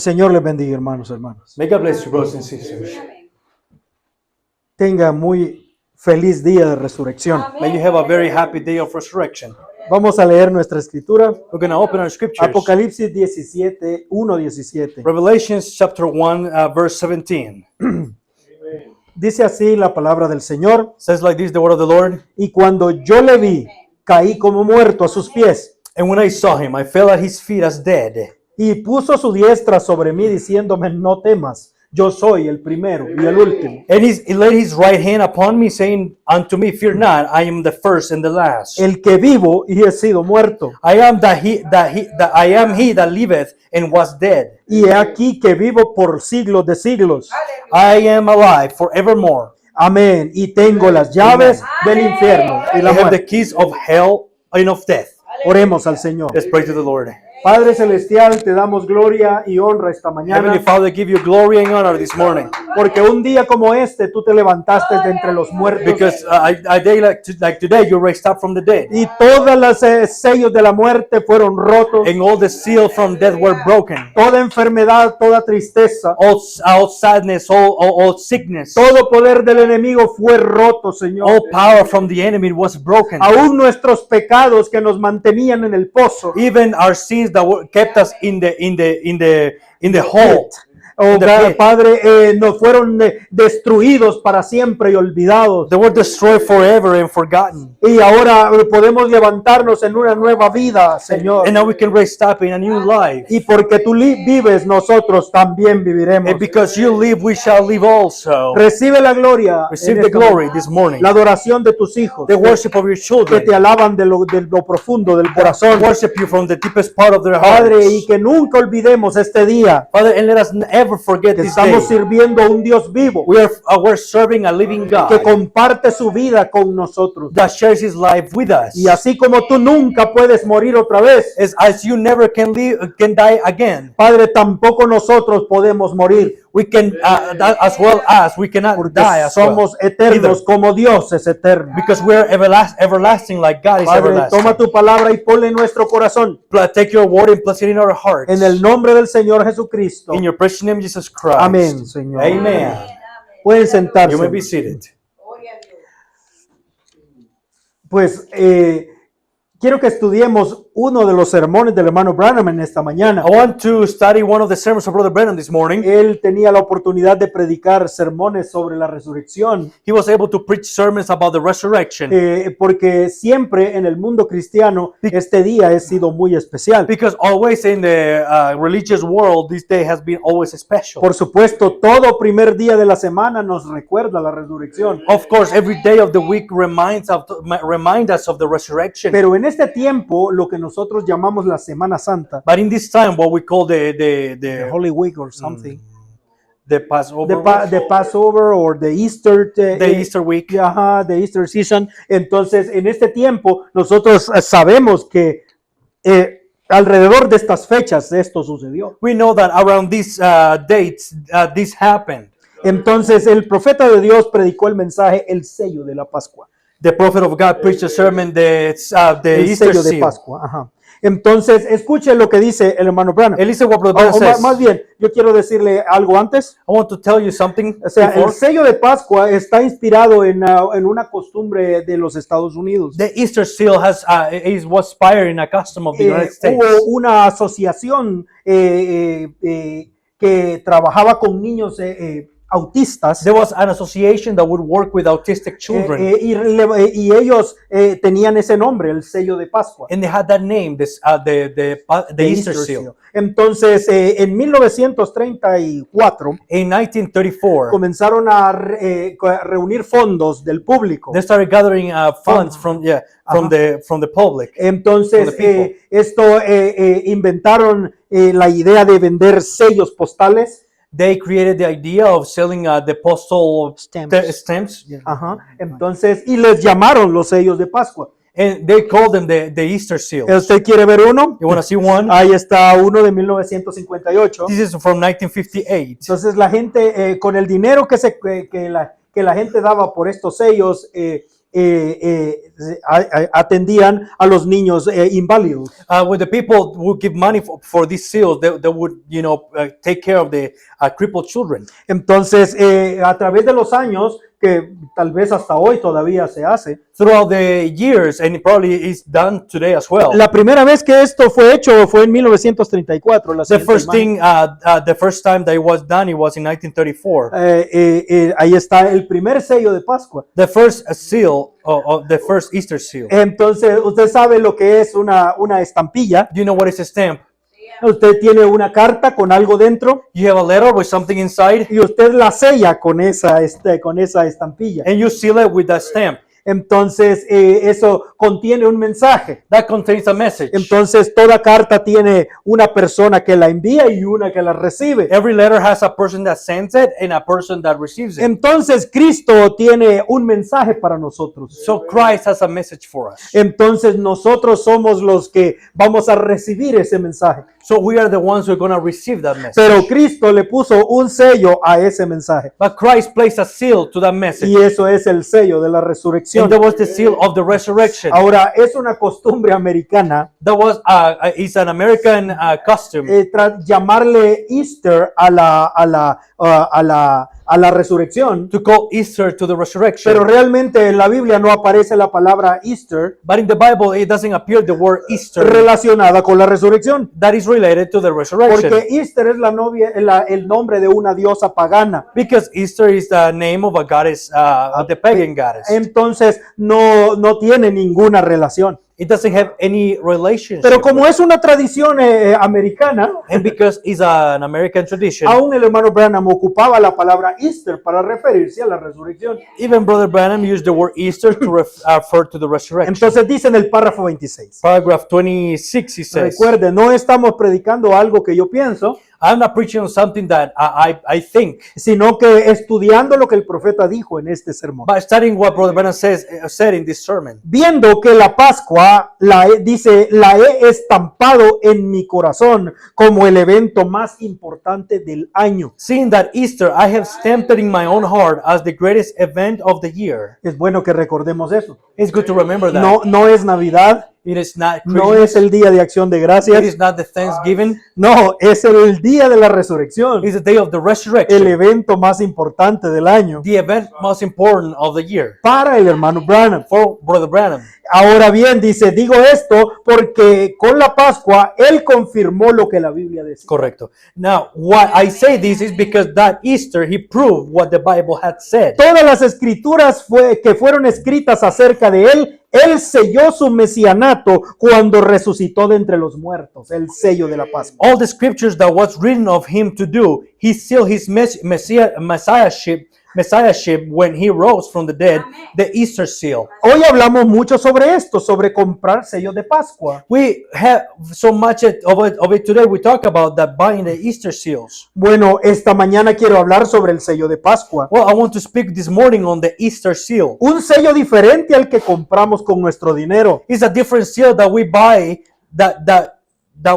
Señor les bendiga, hermanos. May God bless you, brothers and sisters. Tenga muy feliz día de resurrección. May you have a very happy day of resurrection. Vamos a leer nuestra escritura. We're going to open our scriptures. Apocalipsis 17, 1:17. Revelations chapter 1, verse 17. Dice así la palabra del Señor. Says like this, the word of the Lord. Y cuando yo le vi, caí como muerto a sus pies. And when I saw him, I fell at his feet as dead. Y puso su diestra sobre mí, diciéndome, no temas, yo soy el primero y el último. And he laid his right hand upon me, saying unto me, fear not, I am the first and the last. El que vivo y he sido muerto. I am he that liveth and was dead. Y he aquí que vivo por siglos de siglos. I am alive forevermore. Amén. Y tengo las llaves del infierno y I la have the muerte. keys of hell and of death. Oremos al Señor. Let's pray to the Lord. Padre Celestial, te damos gloria y honra esta Heavenly mañana, Father, give you glory and honor this morning. porque un día como este tú te levantaste de entre los muertos Because a day like today, you raised up from the dead. y todas las sellos de la muerte fueron rotos, And all the seals from death were broken. toda enfermedad, toda tristeza, All sadness, all sickness, todo poder del enemigo fue roto, Señor. all power from the enemy was broken. Aún nuestros pecados que nos mantenían en el pozo, Even our sins that kept us in the hole. oh, the pit. Padre, nos fueron destruidos para siempre y olvidados. They were destroyed forever and forgotten. Y ahora podemos levantarnos en una nueva vida, Señor. And now we can raise up in a new life. Y porque tú vives, nosotros también viviremos. And because you live, we shall live also. Recibe la gloria, Receive en the esta glory mañana. this morning. La adoración de tus hijos, The worship of your que children. te alaban de lo profundo del corazón. Worship you from the deepest part of their Padre, y hearts. que nunca olvidemos este día, Father, and let us ever forget que this day. estamos sirviendo a un Dios vivo, We're serving a living que God comparte su vida con nosotros. that shares his life with us. Y así como tú nunca puedes morir otra vez, As you never can die again, Padre, tampoco nosotros podemos morir, we can as well as we cannot porque die as well. somos eternos Either. como Dios es eterno. Because we're everlasting like God is Padre, everlasting. toma tu palabra y ponla en nuestro corazón. Take your word and place it in our hearts. En el nombre del Señor Jesucristo. In your precious name, Jesus Christ. Amén, Señor. Amen. Pueden You may sentarse. be seated. Pues quiero que estudiemos uno de los sermones del hermano Branham en esta mañana. I want to study one of the sermons of Brother Brennan this morning. Él tenía la oportunidad de predicar sermones sobre la resurrección, He was able to preach sermons about the resurrection. porque siempre en el mundo cristiano este día ha sido muy especial. Because always in the religious world, this day has been always special. Por supuesto, todo primer día de la semana nos recuerda la resurrección. Of course, every day of the week remind us of the resurrection. Pero en este tiempo, lo que nosotros llamamos la Semana Santa, But in this time, what we call the the Holy Week or something, Passover, the Passover or the Easter, the Easter week. ajá, the Easter season. Entonces, en este tiempo, nosotros sabemos que alrededor de estas fechas esto sucedió. We know that around these dates, this happened. Entonces, el profeta de Dios predicó el mensaje, el sello de la Pascua. The prophet of God preached a sermon, the El Easter sello de seal. Pascua. Ajá. Entonces, escuche lo que dice el hermano Branham. And listen what Brother Brennan O says. más bien, yo quiero decirle algo antes. I want to tell you something. O sea, el before. sello de Pascua está inspirado en una costumbre de los Estados Unidos. The Easter seal was inspired in a custom of the United States. Hubo una asociación que trabajaba con niños autistas. There was an association that would work with autistic children, Y ellos tenían ese nombre, el sello de Pascua. and they had that name, the Easter seal. Entonces, en 1934 In 1934, comenzaron a reunir fondos del público. they started gathering funds from the public. Entonces, from the people. Inventaron la idea de vender sellos postales. They created the idea of selling the postal stamps, Ajá. Entonces, y les llamaron los sellos de Pascua. and they called them the Easter seals. ¿Usted quiere ver uno? You want to see one? Ahí está uno de 1958. This is from 1958. Entonces, la gente, con el dinero que la gente daba por estos sellos, atendían a los niños inválidos. When the people would give money for these seals, they would, take care of the crippled children. Entonces, a través de los años, que tal vez hasta hoy todavía se hace, Throughout the years, and it probably is done today as well. la primera vez que esto fue hecho fue en 1934. La The siguiente first imagen. thing, the first time that it was done, it was in 1934. Ahí está el primer sello de Pascua. The first seal, of the first Easter seal. Entonces, usted sabe lo que es una estampilla. Do you know what is a stamp? Usted tiene una carta con algo dentro You have a letter with something inside, y usted la sella con esa estampilla. and you seal it with that stamp. Entonces, eso contiene un mensaje. That contains a message. Entonces, toda carta tiene una persona que la envía y una que la recibe. Every letter has a person that sends it and a person that receives it. Entonces, Cristo tiene un mensaje para nosotros. So Christ has a message for us. Entonces, nosotros somos los que vamos a recibir ese mensaje. So we are the ones who are going to receive that message. Pero Cristo le puso un sello a ese mensaje. But Christ placed a seal to that message. Y eso es el sello de la resurrección. And that was the seal of the resurrection. Ahora, es una costumbre americana That was it's an American custom llamarle Easter a la resurrección. to call Easter to the resurrection. Pero realmente en la Biblia no aparece la palabra Easter But in the Bible, it doesn't appear the word Easter relacionada con la resurrección. that is related to the resurrection. Porque Easter es el nombre de una diosa pagana. Because Easter is the name of a goddess, the pagan goddess. Entonces no tiene ninguna relación. It doesn't have any relationship. Pero como es una tradición americana, And because it's an American tradition, aún el hermano Branham ocupaba la palabra Easter para referirse a la resurrección. even Brother Branham used the word Easter to refer to the resurrection. Entonces dice en el párrafo 26. Paragraph 26, he says, Recuerde, no estamos predicando algo que yo pienso, I'm not preaching on something that I think, sino que estudiando lo que el profeta dijo en este sermón. but studying what Brother Branham said in this sermon. Viendo que la Pascua, la he estampado en mi corazón como el evento más importante del año. Seeing that Easter, I have stamped it in my own heart as the greatest event of the year. Es bueno que recordemos eso. It's good to remember that. No es Navidad, It is not no Christmas. es el día de acción de It gracias, is not the Thanksgiving. no, es el día de la resurrección, It's the day of the el resurrection. evento más importante del año The event most important of the year. para el hermano Branham. For Brother Branham. Ahora bien, dice, digo esto porque con la Pascua él confirmó lo que la Biblia decía. Correcto. Now, why I say this is because that Easter he proved what the Bible had said. Todas las escrituras que fueron escritas acerca de él selló su mesianato cuando resucitó de entre los muertos, el sello de la Pascua. All the scriptures that was written of him to do, he sealed his messiahship when he rose from the dead, the Easter seal. Hoy hablamos mucho sobre esto, sobre comprar sellos de Pascua. We have so much of it today. We talk about that buying the Easter seals. Bueno, esta mañana quiero hablar sobre el sello de Pascua. Well, I want to speak this morning on the Easter seal. Un sello diferente al que compramos con nuestro dinero. It's a different seal that we buy, that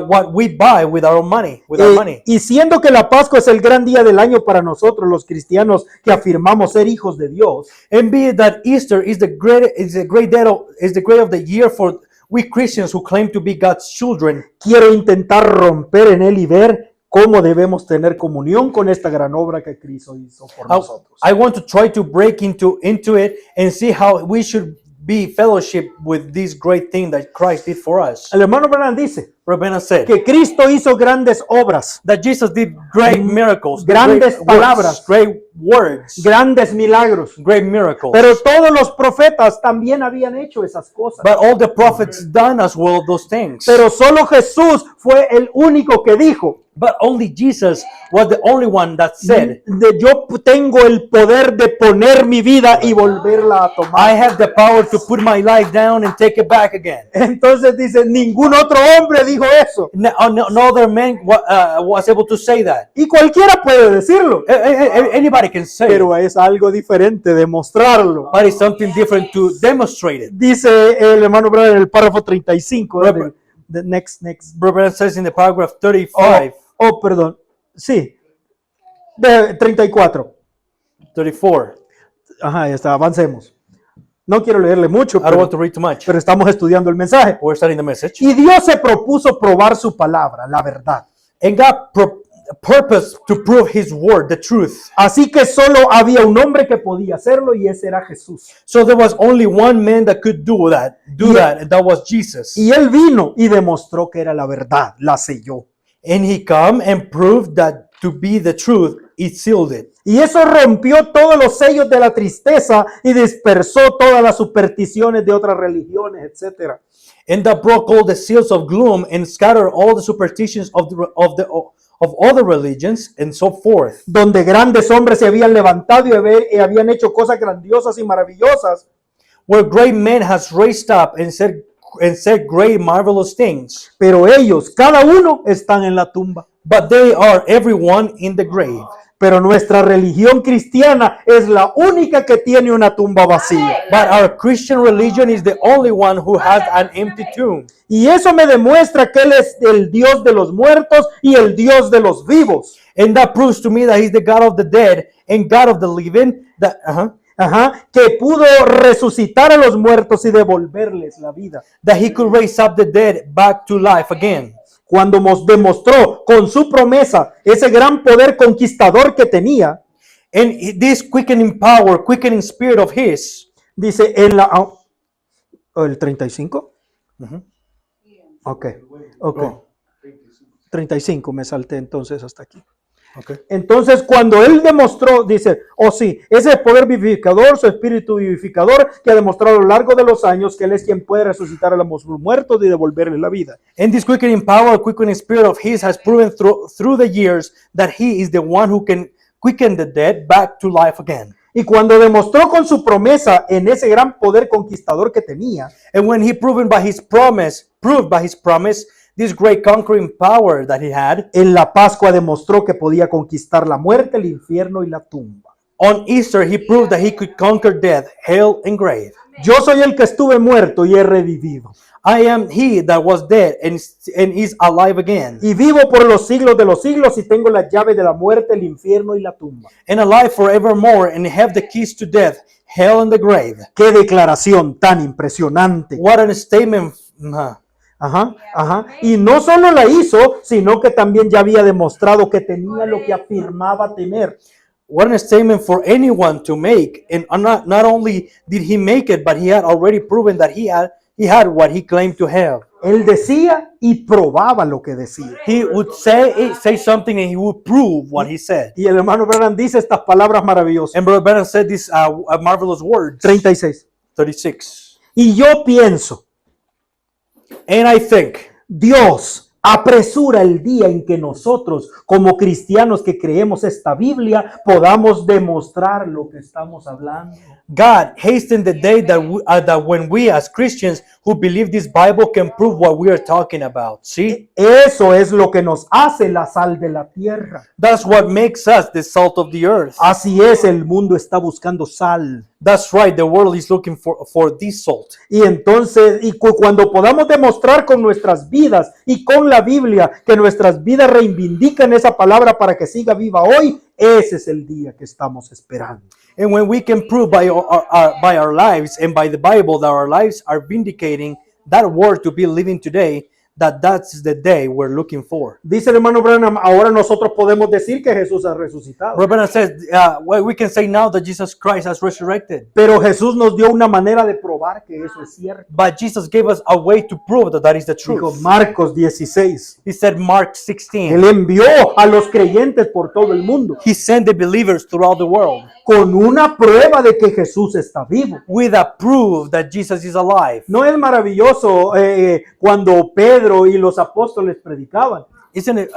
what we buy with our money, with our money. Y siendo que la Pascua es el gran día del año para nosotros los cristianos que afirmamos ser hijos de Dios, And be it that Easter is the great day of the year for we Christians who claim to be God's children. quiero intentar romper en él y ver cómo debemos tener comunión con esta gran obra que Cristo hizo por nosotros. I want to try to break into it and see how we should be fellowship with this great thing that Christ did for us. El hermano Branham dice Rabbeinu said que Cristo hizo grandes obras, that Jesus did great miracles, Grandes great palabras. great words, grandes milagros. great miracles. Pero todos los profetas también habían hecho esas cosas. But all the prophets done as well those things. Pero solo Jesús fue el único que dijo, But only Jesus was the only one that said, yo tengo el poder de poner mi vida y volverla a I tomar. have the power to put my life down and take it back again. Entonces dice, ningún otro hombre dijo eso. No other man was able to say that. Y cualquiera puede decirlo, Anybody can say it, pero es algo diferente demostrarlo. but it's something different to demonstrate it. Dice el hermano Branham en el párrafo 35. Robert. Next. Brother says in the paragraph 35, Perdón. Sí. De 34. 34. Ajá, ya está, avancemos. No quiero leerle mucho, I don't want to read too much. pero estamos estudiando el mensaje. We're studying the message. Y Dios se propuso probar su palabra, la verdad. And God purposed to prove His word, the truth. Así que solo había un hombre que podía hacerlo y ese era Jesús. So there was only one man that could do that, and that was Jesus. Y él vino y demostró que era la verdad, la selló. And He come and proved that to be the truth, He sealed it. Y eso rompió todos los sellos de la tristeza y dispersó todas las supersticiones de otras religiones, etc. And that broke all the seals of gloom and scattered all the superstitions of other religions and so forth. Donde grandes hombres se habían levantado y habían hecho cosas grandiosas y maravillosas. Where great men has raised up and said great marvelous things. Pero ellos, cada uno, están en la tumba. But they are everyone in the grave. Pero nuestra religión cristiana es la única que tiene una tumba vacía. But our Christian religion is the only one who has an empty tomb. Y eso me demuestra que Él es el Dios de los muertos y el Dios de los vivos. And that proves to me that He's the God of the dead and God of the living. Que pudo resucitar a los muertos y devolverles la vida. That He could raise up the dead back to life again. Cuando nos demostró con su promesa ese gran poder conquistador que tenía. And this quickening power, quickening spirit of His. Dice en el 35. Ok. 35 me salté entonces hasta aquí. Okay. Entonces, cuando Él demostró, dice, sí, ese poder vivificador, su espíritu vivificador, que ha demostrado a lo largo de los años que Él es quien puede resucitar a los muertos y devolverle la vida. And this quickening power, quickening spirit of His has proven through the years that He is the one who can quicken the dead back to life again. Y cuando demostró con su promesa en ese gran poder conquistador que tenía, and when He proved by His promise, this great conquering power that He had, en la Pascua demostró que podía conquistar la muerte, el infierno y la tumba. On Easter, He proved that He could conquer death, hell, and grave. Yo soy el que estuve muerto y he revivido. I am He that was dead and is alive again. Y vivo por los siglos de los siglos y tengo la llave de la muerte, el infierno y la tumba. And alive forevermore and have the keys to death, hell, and the grave. Qué declaración tan impresionante. What a statement. Y no solo la hizo, sino que también ya había demostrado que tenía lo que afirmaba tener. What a statement for anyone to make. And not only did He make it, but He had already proven that he had what He claimed to have. Él decía y probaba lo que decía. He would say something and He would prove what He said. Y el hermano Branham dice estas palabras maravillosas. And Brother Branham said these marvelous words. 36. Y yo pienso, and I think, Dios apresura el día en que nosotros, como cristianos que creemos esta Biblia, podamos demostrar lo que estamos hablando. God hastened the day that when we as Christians who believe this Bible can prove what we are talking about. See? Eso es lo que nos hace la sal de la tierra. That's what makes us the salt of the earth. Así es, el mundo está buscando sal. That's right, the world is looking for this salt. Y entonces, cuando podamos demostrar con nuestras vidas y con la Biblia que nuestras vidas reivindican esa palabra para que siga viva hoy, ese es el día que estamos esperando. And when we can prove by our lives and by the Bible that our lives are vindicating that word to be living today, that's the day we're looking for. Dice el hermano Branham, ahora nosotros podemos decir que Jesús ha resucitado. Branham says, we can say now that Jesus Christ has resurrected. Pero Jesús nos dio una manera de probar que eso es cierto. But Jesus gave us a way to prove that is the truth. Dijo Marcos 16. He said Mark 16. Él envió a los creyentes por todo el mundo. He sent the believers throughout the world. Con una prueba de que Jesús está vivo. With a proof that Jesus is alive. No es maravilloso cuando Pedro y los apóstoles predicaban. Isn't it?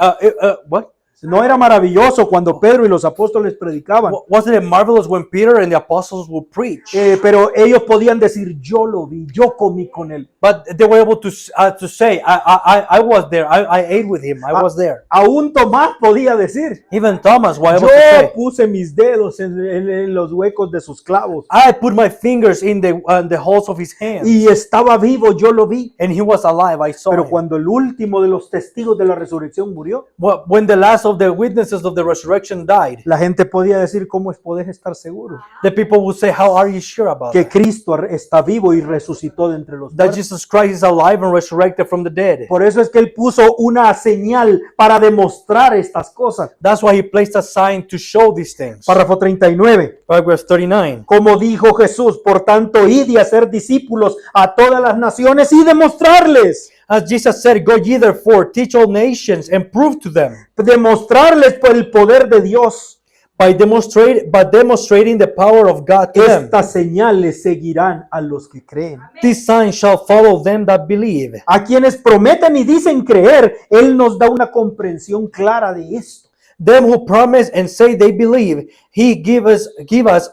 What? No era maravilloso cuando Pedro y los apóstoles predicaban. Wasn't it marvelous when Peter and the apostles would preach? Pero ellos podían decir, yo lo vi, yo comí con él. But they were able to say, I was there, I ate with him, I was there. Aún Tomás podía decir, even Thomas was yo able to say, puse mis dedos en los huecos de sus clavos. I put my fingers in the holes of his hands. Y estaba vivo, yo lo vi. And he was alive, I saw Pero him. cuando el último de los testigos de la resurrección murió, When the last of the witnesses of the resurrection died, la gente podía decir, ¿cómo podés estar seguro? the people would say, how are you sure about Que that? Cristo está vivo y resucitó de entre los That muertos. Jesus Christ is alive and resurrected from the dead. Por eso es que Él puso una señal para demostrar estas cosas. That's why he placed a sign to show these things. Párrafo 39. Paragraph 39. Como dijo Jesús, por tanto, id y hacer discípulos a todas las naciones y demostrarles. As Jesus said, go ye therefore, teach all nations, and prove to them Demostrarles por el poder de Dios. by demonstrating the power of God to them. Estas señales seguirán a los que creen. These signs shall follow them that believe. A quienes prometen y dicen creer, Él nos da una comprensión clara de esto. Them who promise and say they believe, he give us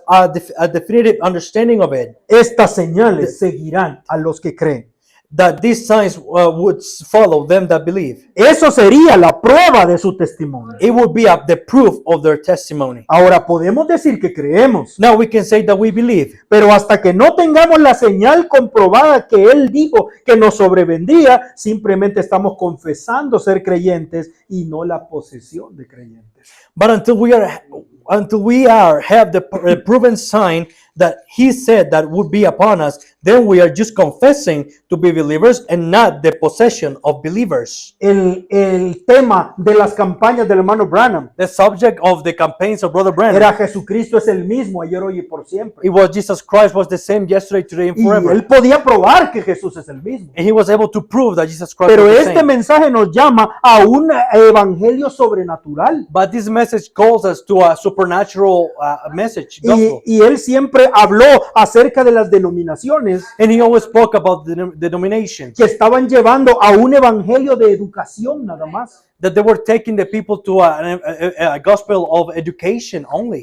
a definitive understanding of it, Estas señales seguirán a los que creen. that these signs would follow them that believe. Eso sería la prueba de su testimonio. It would be the proof of their testimony. Ahora podemos decir que creemos, Now we can say that we believe, pero hasta que no tengamos la señal comprobada que Él dijo que nos sobrevendría, simplemente estamos confesando ser creyentes y no la posesión de creyentes. but until we have the proven sign that he said that would be upon us, then we are just confessing to be believers and not the possession of believers. El tema de las campañas del hermano Branham The subject of the campaigns of Brother Branham, era Jesucristo es el mismo ayer, hoy y por siempre. it was Jesus Christ was the same yesterday, today, and Y forever. él podía probar que Jesús es el mismo. And he was able to prove that Jesus Christ Pero was the este same. mensaje nos llama a un evangelio sobrenatural. But this message calls us to a supernatural message, gospel. Y él siempre habló acerca de las denominaciones And he always spoke about the denominations, que estaban llevando a un evangelio de educación nada más. that they were taking the people to a gospel of education only.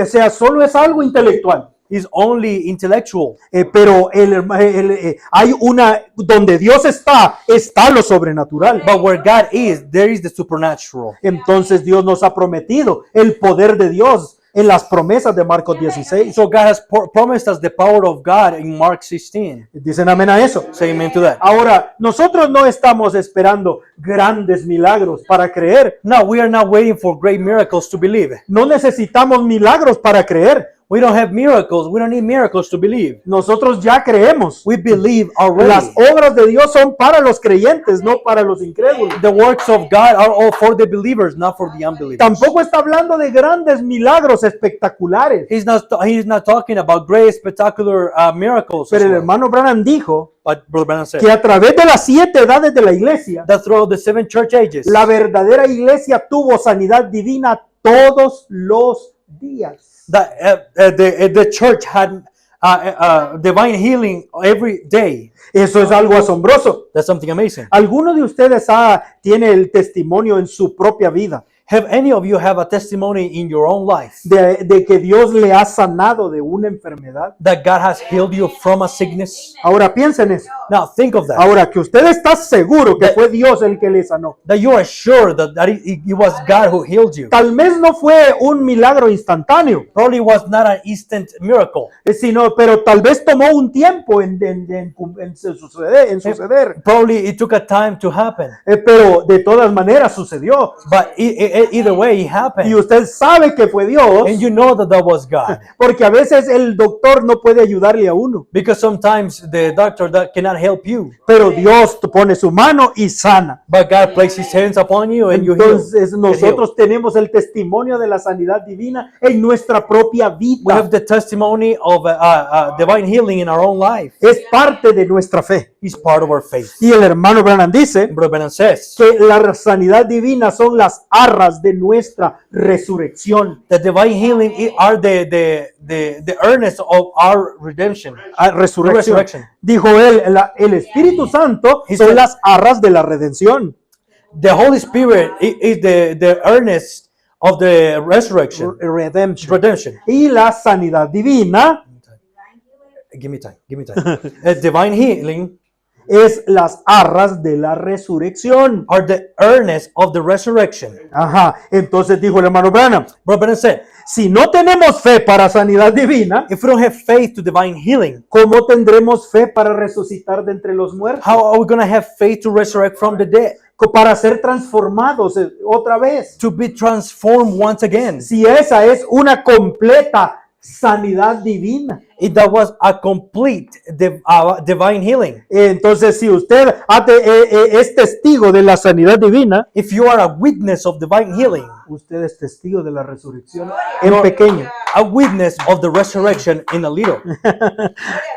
O sea, solo es algo intelectual. Is only intellectual. Pero hay una, donde Dios está lo sobrenatural. But where God is, there is the supernatural. Entonces Dios nos ha prometido el poder de Dios en las promesas de Marcos 16. So God has promised us the power of God in Mark 16. Dicen amén a eso. Say amen to that. Ahora, nosotros no estamos esperando grandes milagros para creer. No, we are not waiting for great miracles to believe. No necesitamos milagros para creer. We don't have miracles. We don't need miracles to believe. Nosotros ya creemos. We believe already. Las obras de Dios son para los creyentes, no para los incrédulos. The works of God are all for the believers, not for the unbelievers. Tampoco está hablando de grandes milagros espectaculares. He's not talking about great spectacular miracles. Pero as el well. hermano Branham dijo But Brother Branham said que a través de las 7 edades de la iglesia, that throughout the 7 church ages, la verdadera iglesia tuvo sanidad divina todos los días. the church had divine healing every day. Eso es algo asombroso. That's something amazing. ¿Alguno de ustedes tiene el testimonio en su propia vida Have any of you have a testimony in your own life de que Dios le ha sanado de una enfermedad? that God has healed you from a sickness? Ahora piensen eso. Now think of that. Ahora que usted está seguro que fue Dios el que le sanó. That you are sure that it was God who healed you. Tal vez no fue un milagro instantáneo, Probably was not an instant miracle. pero tal vez tomó un tiempo en suceder. Probably it took a time to happen. Pero de todas maneras sucedió. But either way, it happened. Y usted sabe que fue Dios, And you know that was God. porque a veces el doctor no puede ayudarle a uno. Because sometimes the doctor cannot help you. Pero Dios pone su mano y sana. But God places his hands upon you and you heal. Entonces nosotros tenemos el testimonio de la sanidad divina en nuestra propia We have vida. the testimony of divine healing in our own life. Es parte de nuestra fe. It's part of our faith. Y el hermano Branham dice Brother Branham says que la sanidad divina son las arras de nuestra resurrección. that divine healing are the earnest of our redemption. Resurrección. Resurrection. Dijo él, el Espíritu Santo He son said- las arras de la redención. The Holy Spirit is the earnest of the resurrection. Redemption. Redemption. Y la sanidad divina Give me time. Divine healing es las arras de la resurrección. are the earnest of the resurrection. Ajá. Entonces dijo el hermano Branham, Brother Branham said, si no tenemos fe para sanidad divina, if we don't have faith to divine healing, ¿cómo tendremos fe para resucitar de entre los muertos? how are we going to have faith to resurrect from the dead? para ser transformados otra vez. to be transformed once again. Si esa es una completa sanidad divina. That was a complete divine healing. Entonces, si usted es testigo de la sanidad divina, If you are a witness of divine healing, usted es testigo de la resurrección en pequeño. a witness of the resurrection in a little.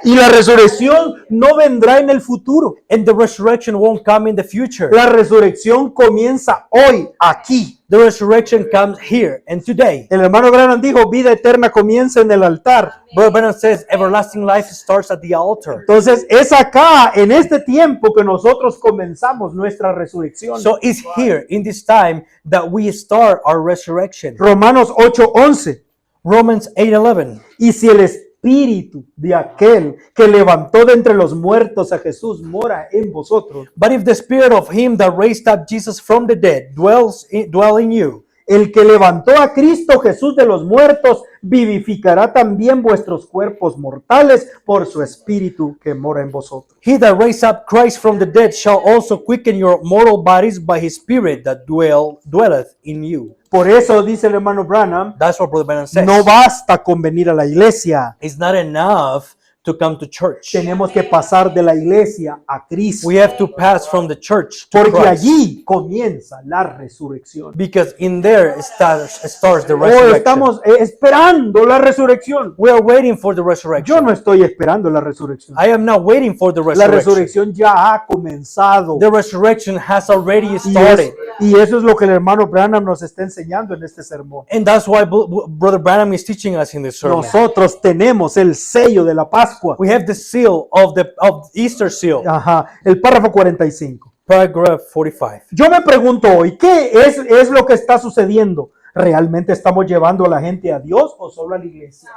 Y la resurrección no vendrá en el futuro. And the resurrection won't come in the future. La resurrección comienza hoy, aquí. The resurrection comes here and today. El hermano Branham dijo, vida eterna comienza en el altar. Brother Branham says everlasting life starts at the altar. Entonces, es acá, en este tiempo, que nosotros comenzamos nuestra resurrección. So it's here in this time that we start our resurrection. Romanos 8:11. Romans 8:11. Y si el espíritu de aquel que levantó de entre los muertos a Jesús mora en vosotros, But if the spirit of him that raised up Jesus from the dead dwell in you, el que levantó a Cristo Jesús de los muertos vivificará también vuestros cuerpos mortales por su espíritu que mora en vosotros. he that raised up Christ from the dead shall also quicken your mortal bodies by his spirit that dwelleth in you. Por eso dice el hermano Branham, That's what Brother Branham says. no basta con venir a la iglesia. It's not enough to come to church. Tenemos que pasar de la iglesia a Cristo. We have to pass from the church to Porque Christ. allí comienza la resurrección. Because in there starts the Hoy resurrection. estamos esperando la resurrección. We are waiting for the resurrection. Yo no estoy esperando la resurrección. I am not waiting for the La resurrection. resurrección ya ha comenzado. The resurrection has already Y, started. y eso es lo que el hermano Branham nos está enseñando en este sermón. And that's why Brother Branham is teaching us in this sermon. Nosotros tenemos el sello de la Pascua. We have the seal of the Easter seal, Ajá, el párrafo 45. paragraph 45. Yo me pregunto hoy, ¿qué es lo que está sucediendo? ¿Realmente estamos llevando a la gente a Dios o solo a la iglesia?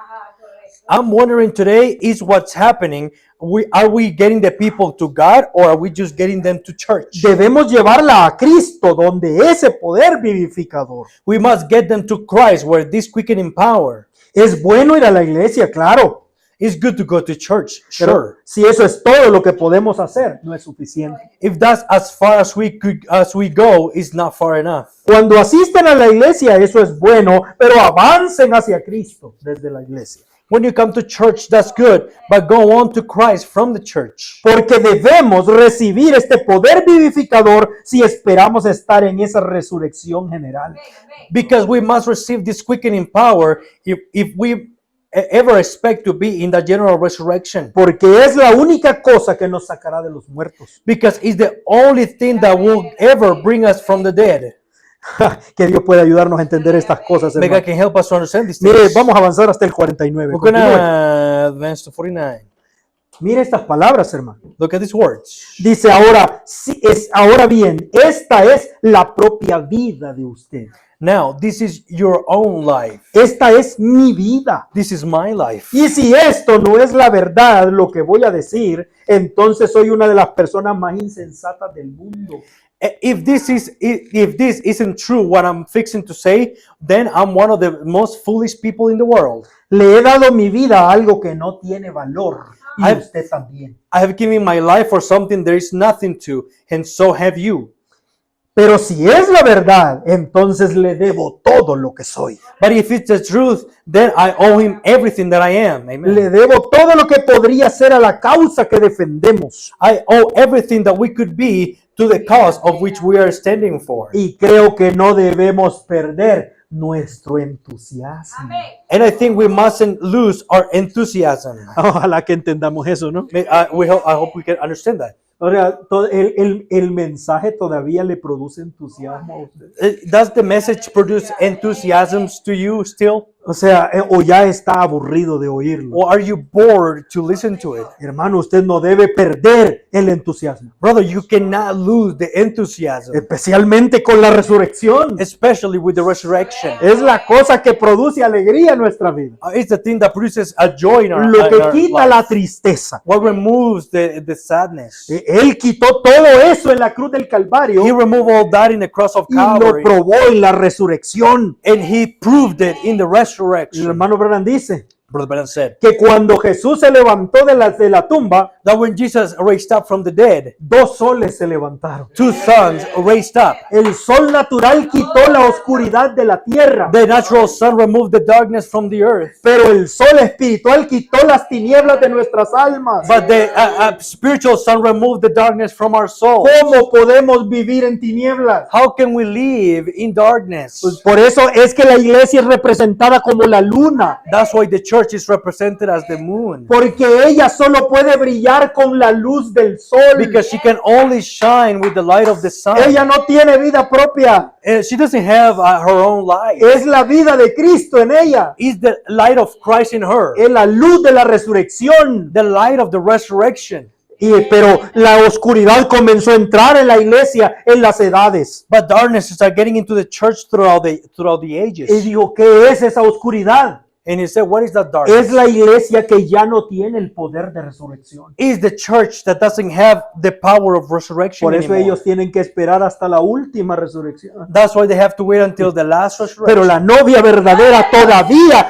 I'm wondering today is what's happening. Are we getting the people to God or are we just getting them to church? Debemos llevarla a Cristo, donde ese poder vivificador. We must get them to Christ where this quickening power. Es bueno ir a la iglesia, claro. It's good to go to church, Pero sure. si eso es todo lo que podemos hacer, no es suficiente. If that's as far as we go, it's not far enough. Cuando asisten a la iglesia, eso es bueno, pero avancen hacia Cristo desde la iglesia. When you come to church, that's good, but go on to Christ from the church. Porque debemos recibir este poder vivificador si esperamos estar en esa resurrección general. Because we must receive this quickening power if we ever expect to be in the general resurrection. Porque es la única cosa que nos sacará de los muertos. Because it's the only thing that will ever bring us from the dead. Que Dios pueda ayudarnos a entender estas cosas, May God hermano. can help us to understand these Mire, things. vamos a avanzar hasta el 49. We're Continúe. gonna advance to 49. Mire estas palabras, hermano. Look at these words. Dice ahora bien, esta es la propia vida de usted. Now, this is your own life. Esta es mi vida. This is my life. Y si esto no es la verdad, lo que voy a decir, entonces soy una de las personas más insensatas del mundo. If this isn't true, what I'm fixing to say, then I'm one of the most foolish people in the world. Le he dado mi vida a algo que no tiene valor. Y usted también. I have given my life for something there is nothing to, and so have you. Pero si es la verdad, entonces le debo todo lo que soy. But if it's the truth, then I owe him everything that I am. Amen. Le debo todo lo que podría ser a la causa que defendemos. I owe everything that we could be to the cause of which we are standing for. Y creo que no debemos perder nuestro entusiasmo. And I think we mustn't lose our enthusiasm. Ojalá que entendamos eso, ¿no? I hope we can understand that. Ahora, el mensaje todavía le produce entusiasmo a usted. Does the message produce enthusiasms to you still? O sea, o ya está aburrido de oírlo. Or are you bored to listen to it? Hermano, usted no debe perder el entusiasmo, Brother, you cannot lose the enthusiasm, especialmente con la resurrección. especially with the resurrection. Es la cosa que produce alegría en nuestra vida. It's the thing that produces a joy in our, Lo in que our quita life. la tristeza. What removes the sadness. Él quitó todo eso en la cruz del Calvario He removed all that in the cross of y lo Calvary, probó en la resurrección. and he proved it in the El resurrection. hermano Branham dice, Brother Branham said que cuando Jesús se levantó de la tumba, that when Jesus raised up from the dead, 2 soles se levantaron. 2 suns raised up. El sol natural quitó la oscuridad de la tierra, The natural sun removed the darkness from the earth, pero el sol espiritual quitó las tinieblas de nuestras almas. but the spiritual sun removed the darkness from our soul. ¿Cómo podemos vivir en tinieblas? How can we live in darkness? Pues por eso es que la iglesia es representada como la luna, That's why the church is represented as the moon, porque ella solo puede brillar con la luz del sol. because she can only shine with the light of the sun. Ella no tiene vida propia, She doesn't have her own light. es la vida de Cristo en ella, It's the light of Christ in her, es la luz de la resurrección. the light of the resurrection. Pero la oscuridad comenzó a entrar en la iglesia en las edades. But darkness started getting into the church throughout the ages. Y dijo, ¿qué es esa oscuridad? And he said, what is that darkness? Es la iglesia que ya no tiene el poder de resurrección. Is the church that doesn't have the power of resurrection Por eso anymore. ellos tienen que esperar hasta la última resurrección. That's why they have to wait until the last resurrection. Pero la novia verdadera todavía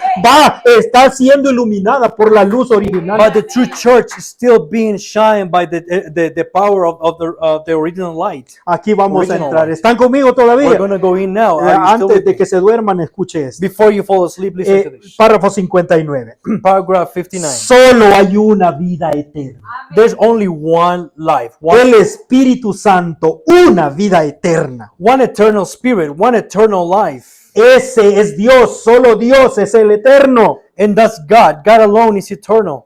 está siendo iluminada por la luz original. But the true church is still being shined by the power of the original light. Aquí vamos a Original entrar. light. ¿Están conmigo We're todavía? going to go in now. Are you still Antes with de me? que se duerman, escuche esto. Before you fall asleep, listen to this. Párrafo 59. Paragraph 59. Solo hay una vida eterna. There's only one life, El Espíritu Santo, una vida eterna. one eternal spirit, one eternal life. Ese es Dios, solo Dios es el eterno. And that's God. God alone is eternal.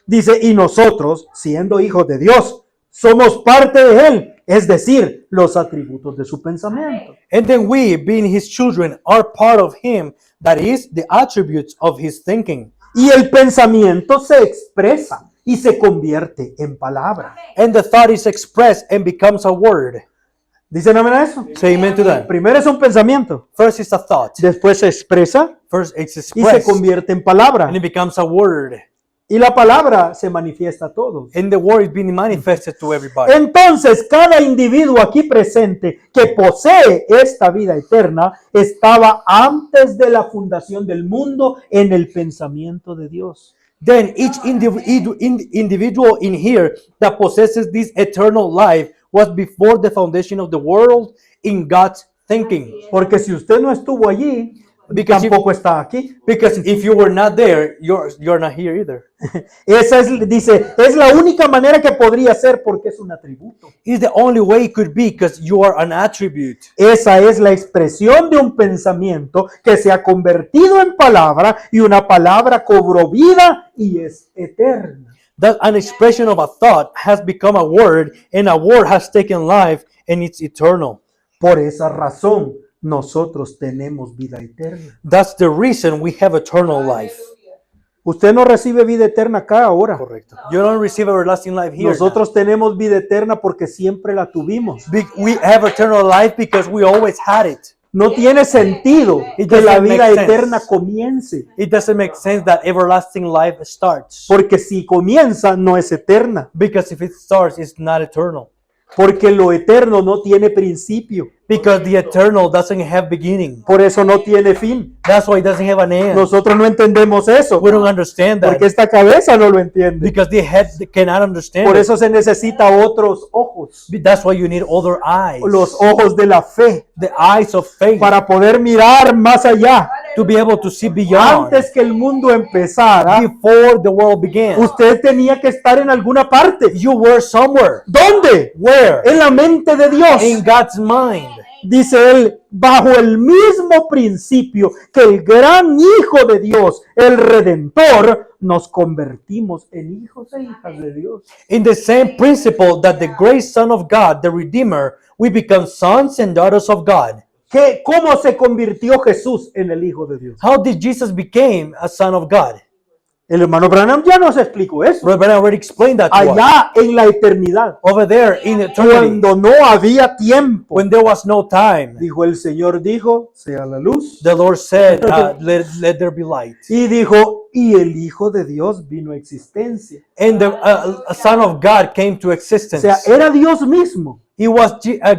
Dice, y nosotros, siendo hijos de Dios, somos parte de Él, es decir, los atributos de su pensamiento. And then we, being his children, are part of him, that is, the attributes of his thinking. Y el pensamiento se expresa y se convierte en palabra. And the thought is expressed and becomes a word. ¿Dicen amén a eso? Say amen to that. Primero es un pensamiento, First is a thought. después se expresa First it's y se expressed. convierte en palabra. And it becomes a word. Y la palabra se manifiesta a todos. And the word is being manifested to everybody. Entonces, cada individuo aquí presente que posee esta vida eterna estaba antes de la fundación del mundo en el pensamiento de Dios. Then each individual in here that possesses this eternal life was before the foundation of the world in God's thinking. Porque si usted no estuvo allí, Because tampoco está aquí. Because if you were not there, you're not here either. Esa es, dice, es la única manera que podría ser porque es un atributo. It's the only way it could be because you are an attribute. Esa es la expresión de un pensamiento que se ha convertido en palabra y una palabra cobró vida y es eterna. That an expression of a thought has become a word, and a word has taken life, and it's eternal. Por esa razón, nosotros tenemos vida eterna. That's the reason we have eternal life. Usted no recibe vida eterna acá ahora. Correcto. You don't receive everlasting life here. Nosotros tenemos vida eterna porque siempre la tuvimos. We have eternal life because we always had it. No tiene sentido It que la doesn't vida make sense. eterna comience, It doesn't make sense that everlasting life starts. porque si comienza no es eterna, Because if it starts, it's not eternal. porque lo eterno no tiene principio, Because the eternal doesn't have beginning. por eso no tiene fin. That's why it doesn't have an end. Nosotros no entendemos eso, We don't understand that. porque esta cabeza no lo entiende. Because the head cannot understand Por it. eso se necesita otros ojos, That's why you need other eyes. los ojos de la fe, The eyes of faith. para poder mirar más allá. To be able to see beyond. Antes que el mundo empezara, Before the world began. usted tenía que estar en alguna parte. You were somewhere. ¿Dónde? Where? En la mente de Dios. In God's mind. Dice él, bajo el mismo principio que el gran Hijo de Dios, el Redentor, nos convertimos en hijos e hijas de Dios. In the same principle that the great Son of God, the Redeemer, we become sons and daughters of God. ¿Cómo se convirtió Jesús en el Hijo de Dios? How did Jesus become a son of God? El hermano Branham ya nos explicó eso. Brother already explained that to us. Allá en la eternidad, Over there in eternity, cuando no había tiempo, when there was no time, dijo el Señor, dijo, sea la luz. the Lord said, let there be light. Y dijo, y el Hijo de Dios vino a existencia. And the Son of God came to O existence. sea, era Dios mismo. It was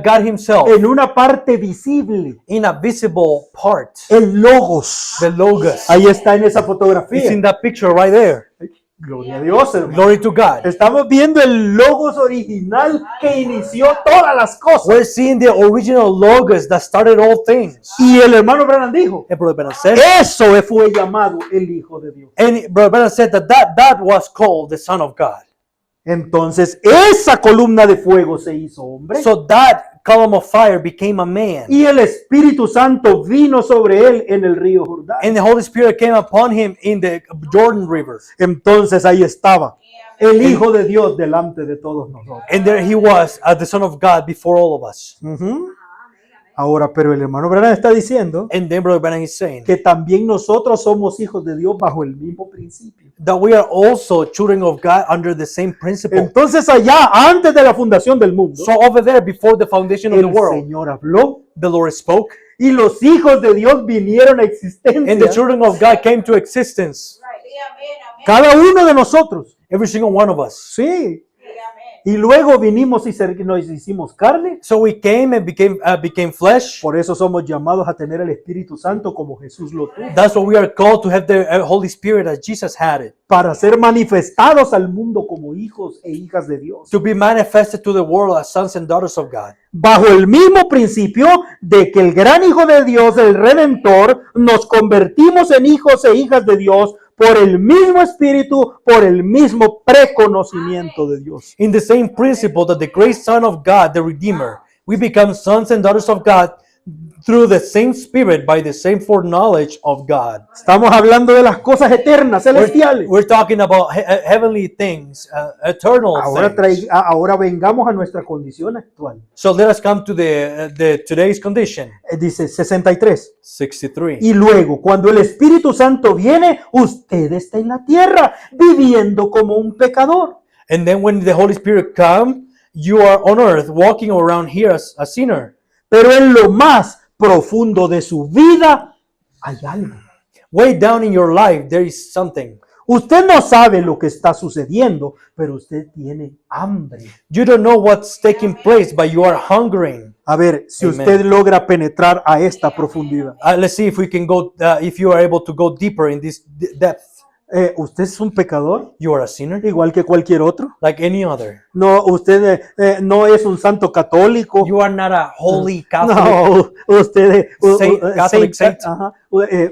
God himself en una parte visible, in a visible part. el logos. The Logos. Ahí está en esa It's in fotografía. that picture right there. Gloria a Dios, hermano. Glory to God. Estamos viendo el logos original que inició todas las cosas. We're seeing the original Logos that started all things. Y el hermano Branham dijo, And Brother Branham said, eso fue llamado el Hijo de Dios. and Brother Branham said that was called the Son of God. Entonces, esa columna de fuego se hizo hombre. So that column of fire became a man. Y el Espíritu Santo vino sobre él en el río Jordán. And the Holy Spirit came upon him in the Jordan River. Entonces ahí estaba el Hijo de Dios delante de todos nosotros. And there he was, the Son of God, before all of us. Ujú. Ahora, pero el hermano Branham está diciendo And then Brother Branham is saying que también nosotros somos hijos de Dios bajo el mismo principio. that we are also children of God under the same principle. Entonces allá, antes de la fundación del mundo, So over there, before the foundation of the el world, Señor habló the Lord spoke, y los hijos de Dios vinieron a and the existencia. children of God came to existence. Cada uno de nosotros. Every single one of us. Sí. Y luego vinimos y nos hicimos carne. So we came and became flesh. Por eso somos llamados a tener el Espíritu Santo como Jesús lo tuvo. That's why we are called to have the Holy Spirit as Jesus had it. Para ser manifestados al mundo como hijos e hijas de Dios. To be manifested to the world as sons and daughters of God. Bajo el mismo principio de que el gran Hijo de Dios, el Redentor, nos convertimos en hijos e hijas de Dios por el mismo Espíritu, por el mismo preconocimiento de Dios. In the same principle that the great Son of God, the Redeemer, we become sons and daughters of God through the same Spirit by the same foreknowledge of God. Estamos hablando de las cosas eternas, celestiales. We're talking about heavenly things, eternal things. Ahora vengamos a nuestra condición actual. So let us come to the today's condition. Dice 63. 63. Y luego, cuando el Espíritu Santo viene, usted está en la tierra viviendo como un pecador. And then when the Holy Spirit comes, you are on earth walking around here as a sinner. Pero en lo más profundo de su vida hay algo. Way down in your life, there is something. Usted no sabe lo que está sucediendo, pero usted tiene hambre. You don't know what's taking place, but you are hungering. A ver, si Amen. usted logra penetrar a esta profundidad. Let's see if we can go, if you are able to go deeper in this depth. ¿Usted es un pecador? You are a sinner, Igual que cualquier otro. like any other. No, usted no es un santo católico. You are not a holy Catholic. No, usted, Catholic saint. ajá.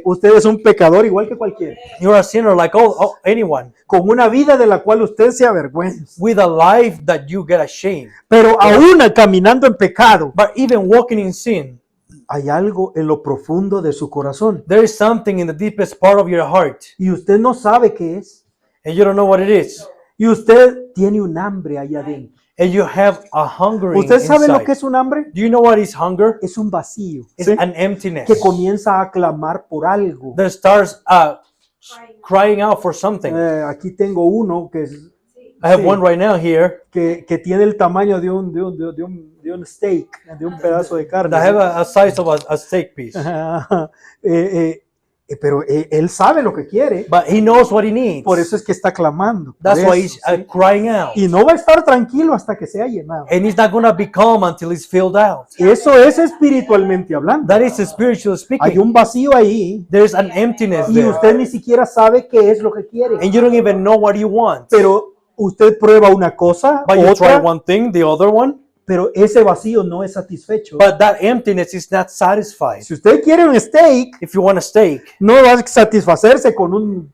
Usted es un pecador igual que cualquiera. You are a sinner like anyone, Con una vida de la cual usted se avergüenza. with a life that you get ashamed. Pero aún caminando en pecado, But even walking in sin, hay algo en lo profundo de su corazón. there is something in the deepest part of your heart, Y usted no sabe qué es. and you don't know what it is. Y usted tiene un hambre ahí adentro. And you have a hungering ¿Usted sabe lo inside. que es un hambre? Do you know what is hunger? Es un vacío. It's ¿sí? an emptiness Que comienza a clamar por algo. that starts crying out for something. Aquí tengo uno que, I have sí, one right now here que tiene el tamaño de un steak, de un pedazo de carne. that have a size of a steak piece. Pero él sabe lo que quiere. But he knows what he needs. Por eso es que está clamando. por That's why eso, he's ¿sí? crying out. Y no va a estar tranquilo hasta que sea llenado. And he's not going to be calm until he's filled out. Eso es espiritualmente hablando. That is spiritual Hay speaking. un vacío ahí There's an emptiness y there. usted ni siquiera sabe qué es lo que quiere. And you don't even know what you want. Pero usted prueba una cosa, But you try otra, one thing, the other one. pero ese vacío no es satisfecho. But that emptiness is not satisfied. Si usted quiere un steak, If you want a steak, no va a satisfacerse con un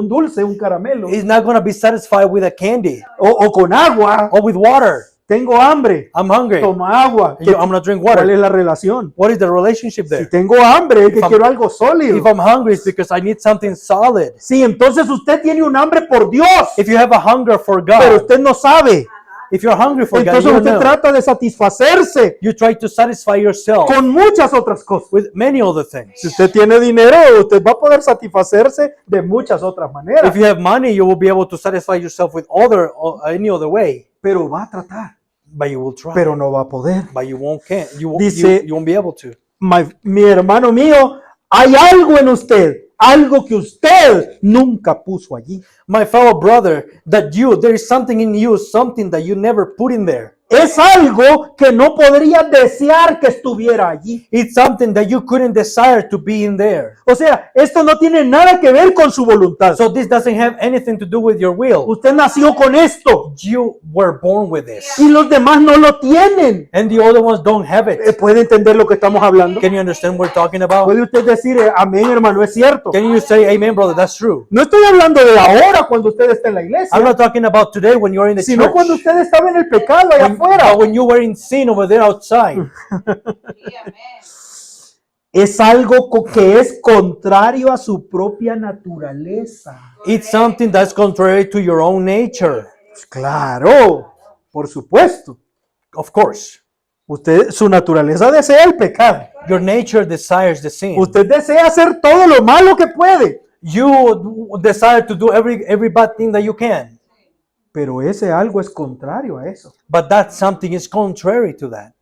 dulce, un caramelo, he's not going to be satisfied with a candy o con agua. or with water. Tengo hambre, I'm hungry. toma agua. I'm going to drink ¿Cuál water. es la relación? What is the relationship Si there? tengo hambre, es que If I'm- quiero algo sólido. If I'm hungry, it's because I need something solid. Sí, entonces usted tiene un hambre por Dios, If you have a hunger for pero God, usted no sabe. if you're hungry for God, Entonces you don't usted know. trata de satisfacerse You try to satisfy yourself con muchas otras cosas. with many other things. Si usted tiene dinero, usted va a poder satisfacerse de muchas otras maneras, If you have money, you will be able to satisfy yourself with any other way. pero va a tratar, But you will try. pero no va a poder. But you won't can't. You won't, Dice- you won't be able to. Mi hermano mío, hay algo en usted, algo que usted nunca puso allí. My fellow brother, there is something in you, something that you never put in there. Es algo que no podría desear que estuviera allí. It's something that you couldn't desire to be in there. O sea, esto no tiene nada que ver con su voluntad. So this doesn't have anything to do with your will. Usted nació con esto You were born with this. y los demás no lo tienen. And the other ones don't have it. ¿Puede entender lo que estamos hablando? Can you understand what we're talking about? ¿Puede usted decir, amén, hermano, es cierto? Can you say amen, brother? That's true. No estoy hablando de ahora cuando usted está en la I'm iglesia, not talking about today when you're in the sino church. cuando usted estaba en el pecado allá afuera. But when you were in sin over there outside. Es algo que es contrario a su propia naturaleza. It's something that's contrary to your own nature. Claro, por supuesto. Of course. Usted, su naturaleza desea el pecado. Your nature desires the sin. Usted desea hacer todo lo malo que puede. You desire to do every bad thing that you can. Pero ese algo es contrario a eso. But that something is contrary to that.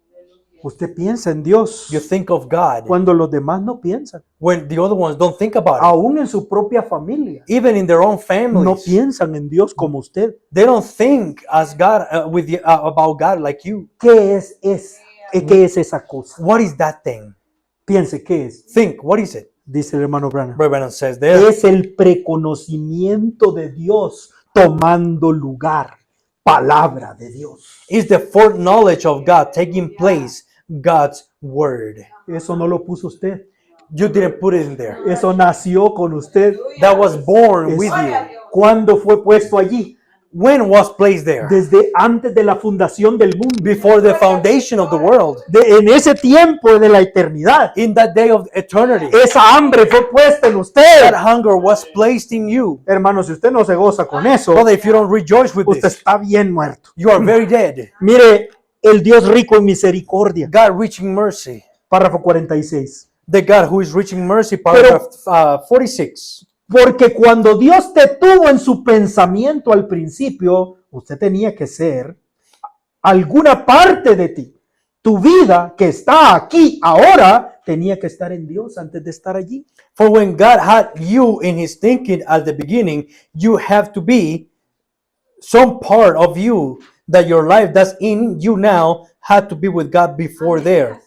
Usted piensa en Dios You think of God cuando los demás no piensan. when the other ones don't think about it. Aún en su propia familia. Even in their own No families, piensan en Dios como usted. they don't think as God about God like you. ¿Qué es esa cosa? What is that thing? Piense, ¿qué es? Think, what is it? Dice el hermano Branham. Brother Branham says there. Es el preconocimiento de Dios tomando lugar. Palabra de Dios. Is the foreknowledge of God taking place, God's word. Eso no lo puso usted. You didn't put it in there. Eso nació con usted. That was born Es- with you. ¿Cuándo fue puesto allí? When was placed there? Desde antes de la fundación del mundo. Before the foundation of the world. En ese tiempo de la eternidad. In that day of eternity. Esa hambre fue puesta en That usted. hunger was placed in you. Hermano, si usted no se goza con eso, Brother, if you don't rejoice with usted this, está bien muerto. you are very dead. Mire, el Dios rico en misericordia. God reaching mercy. Párrafo 46. The God who is reaching mercy, paragraph 46. Porque cuando Dios te tuvo en su pensamiento al principio, usted tenía que ser alguna parte de ti. Tu vida que está aquí ahora tenía que estar en Dios antes de estar allí. For when God had you in his thinking at the beginning, you have to be some part of you that your life that's in you now had to be with God before there.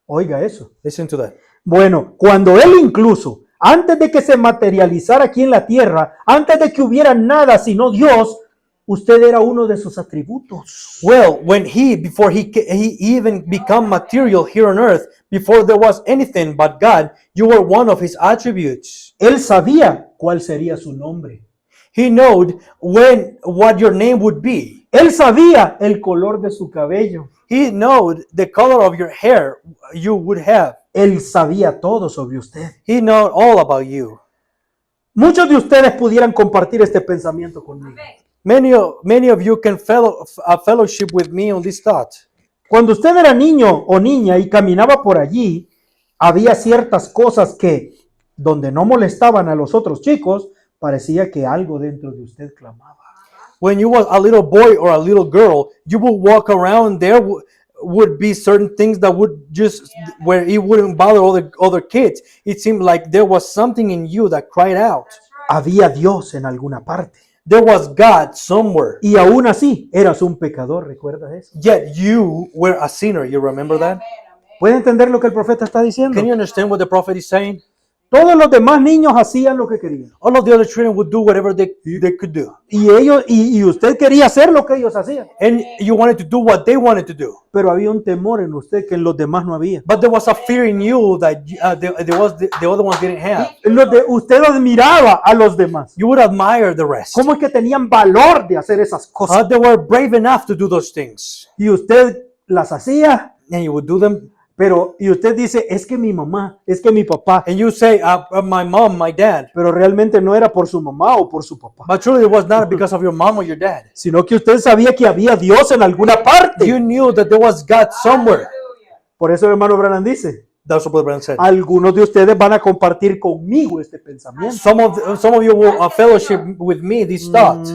Oiga eso. Listen to that. Bueno, cuando Él incluso, antes de que se materializara aquí en la tierra, antes de que hubiera nada sino Dios, usted era uno de sus atributos. Well, when before he even become material here on earth, before there was anything but God, you were one of his attributes. Él sabía cuál sería su nombre. He knowed what your name would be. Él sabía el color de su cabello. He knowed the color of your hair you would have. Él sabía todo sobre usted. He knowed all about you. Muchos de ustedes pudieran compartir este pensamiento conmigo. Many of you can fellowship with me on this thought. Cuando usted era niño o niña y caminaba por allí, había ciertas cosas que, donde no molestaban a los otros chicos, parecía que algo dentro de usted clamaba. When you was a little boy or a little girl, you would walk around. There would be certain things that would just where it wouldn't bother all the other kids. It seemed like there was something in you that cried out. Había Dios en alguna parte. There was God somewhere. Y aún así, eras un pecador, ¿recuerdas eso? Yet you were a sinner. You remember that? ¿Puede entender lo que el profeta está diciendo? Can you understand what the prophet is saying? Todos los demás niños hacían lo que querían. All of the other children would do whatever they could do. Y ellos, y usted quería hacer lo que ellos hacían. And you wanted to do what they wanted to do. Pero había un temor en usted que en los demás no había. But there was a fear in you that the other ones didn't have. Usted admiraba a los demás. You would admire the rest. ¿Cómo es que tenían valor de hacer esas cosas? How they were brave enough to do those things. Y usted las hacía, And you would do them. pero y usted dice, es que mi mamá, es que mi papá, And you say, my mom, my dad. pero realmente no era por su mamá o por su papá, But truly it was not because of your mom or your dad. sino que usted sabía que había Dios en alguna parte. You knew that there was God somewhere. Por eso el hermano Branham dice, That's what Brother Branham said. algunos de ustedes van a compartir conmigo este pensamiento. Some of you will fellowship with me this thought.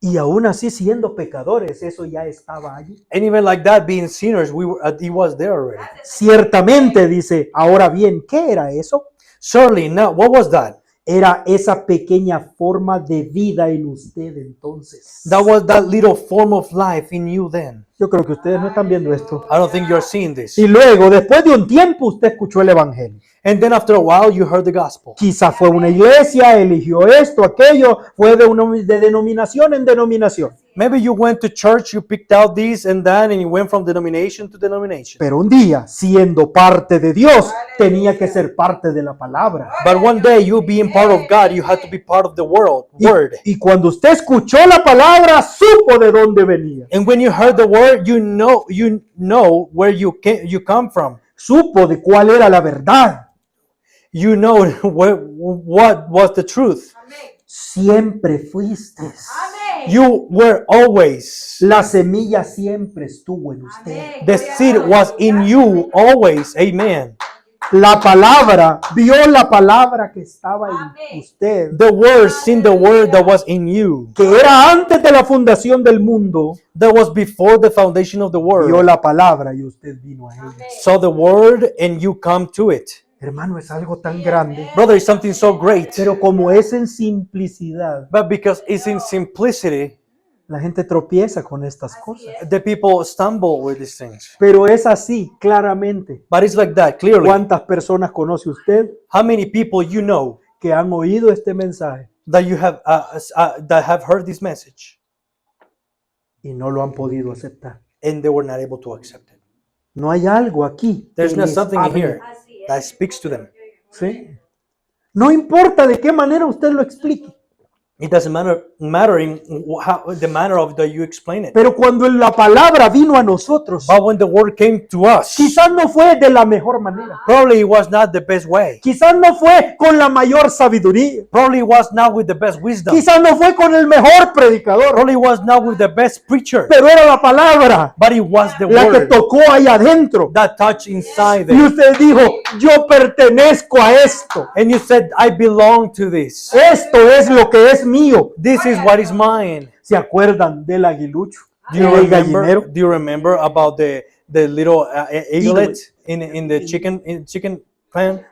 Y aún así siendo pecadores, eso ya estaba allí. And even like that, being sinners, he was there already. Ciertamente dice, ahora bien, ¿qué era eso? Surely, now, what was that? Era esa pequeña forma de vida en usted entonces. That was that little form of life in you then. Yo creo que ustedes no están viendo esto. I don't think you're seeing this. Y luego, después de un tiempo, usted escuchó el evangelio. And then after a while, you heard the gospel. Quizá fue una iglesia, eligió esto, aquello, fue de denominación en denominación. Maybe you went to church, you picked out this and that, and you went from denomination to denomination. Pero un día, siendo parte de Dios, tenía que ser parte de la palabra. But one day, you being part of God, you had to be part of the word. Y cuando usted escuchó la palabra, supo de dónde venía. And when you heard the word, you know where you come from. Supo de cuál era la verdad. You know what was the truth. Siempre fuiste. You were always. La semilla siempre estuvo en usted. The seed was in you always. Amen. La palabra, vio la palabra que estaba en usted, The word, seen the word that was in you. que era antes de la fundación del mundo. That was before the foundation of the Vio world. la palabra y usted vino a ella. Saw the word and you come to it. Hermano, es algo tan grande. Brother, it's something so great. Pero como es en simplicidad, But because it's in simplicity, la gente tropieza con estas cosas. the people stumble with these things. Pero es así, claramente. But it's like that, clearly. ¿Cuántas personas conoce usted How many people you know que han oído este mensaje that you have that have heard this message y no lo han podido aceptar? and they were not able to accept it? No hay algo aquí que There's not les something in hable, here that speaks to them. ¿sí? No importa de qué manera usted lo explique. It doesn't matter in the manner of that you explain it. Pero cuando la palabra vino a nosotros, But when the word came to us, quizás no fue de la mejor manera. probably it was not the best way. Quizás no fue con la mayor sabiduría. Probably it was not with the best wisdom. Quizás no fue con el mejor predicador. Probably it was not with the best preacher. Pero era la palabra But it was the la que word tocó ahí adentro. that touched inside Y them. usted dijo, yo pertenezco a esto. And you said, I belong to this. Esto es lo que es mío. This is what is mine. ¿Se acuerdan del aguilucho? Do you Del gallinero. remember about the little eaglet in the chicken pan?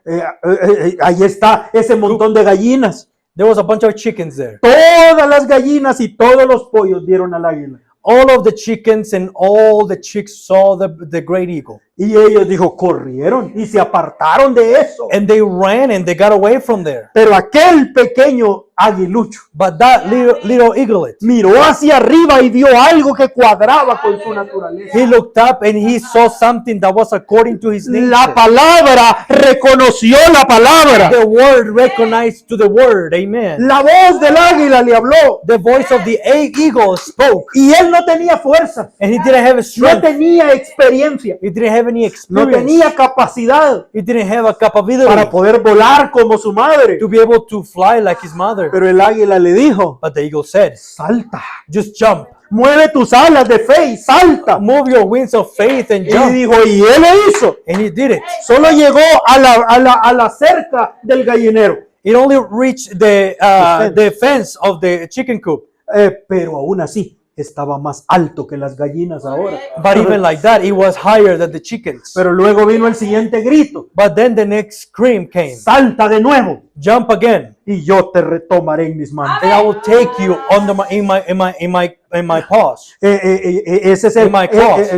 Ahí está ese montón de gallinas. There was a bunch of chickens there. Todas las gallinas y todos los pollos vieron al águila. All of the chickens and all the chicks saw the great eagle. Y ellos dijo, corrieron y se apartaron de eso. And they ran and they got away from there. Pero aquel pequeño aguilucho But that little eaglet, miró hacia arriba y vio algo que cuadraba con su naturaleza. he looked up and he saw something that was according to his nature. La palabra reconoció la palabra. The word recognized to the word. Amen. La voz del águila le habló. The voice of the eagle spoke. Y él no tenía fuerza, And he didn't have a no strength. tenía experiencia, He didn't have any no experience. tenía capacidad He didn't have a capability para poder volar como su madre. to be able to fly like his mother. Pero el águila le dijo, But the eagle said, salta, just jump. mueve tus alas de fe y salta. Move your wings of faith and Y jump. dijo, y él lo hizo. And he did it. Solo llegó a la cerca del gallinero. It only reached the fence of the chicken coop. Pero aún así, estaba más alto que las gallinas ahora. But even like that, it was higher than the chickens. Pero luego vino el siguiente grito. But then the next scream came. Salta de nuevo Jump again. y yo te retomaré en mis manos. And I will take you under my paws. Ese es el, In my claws.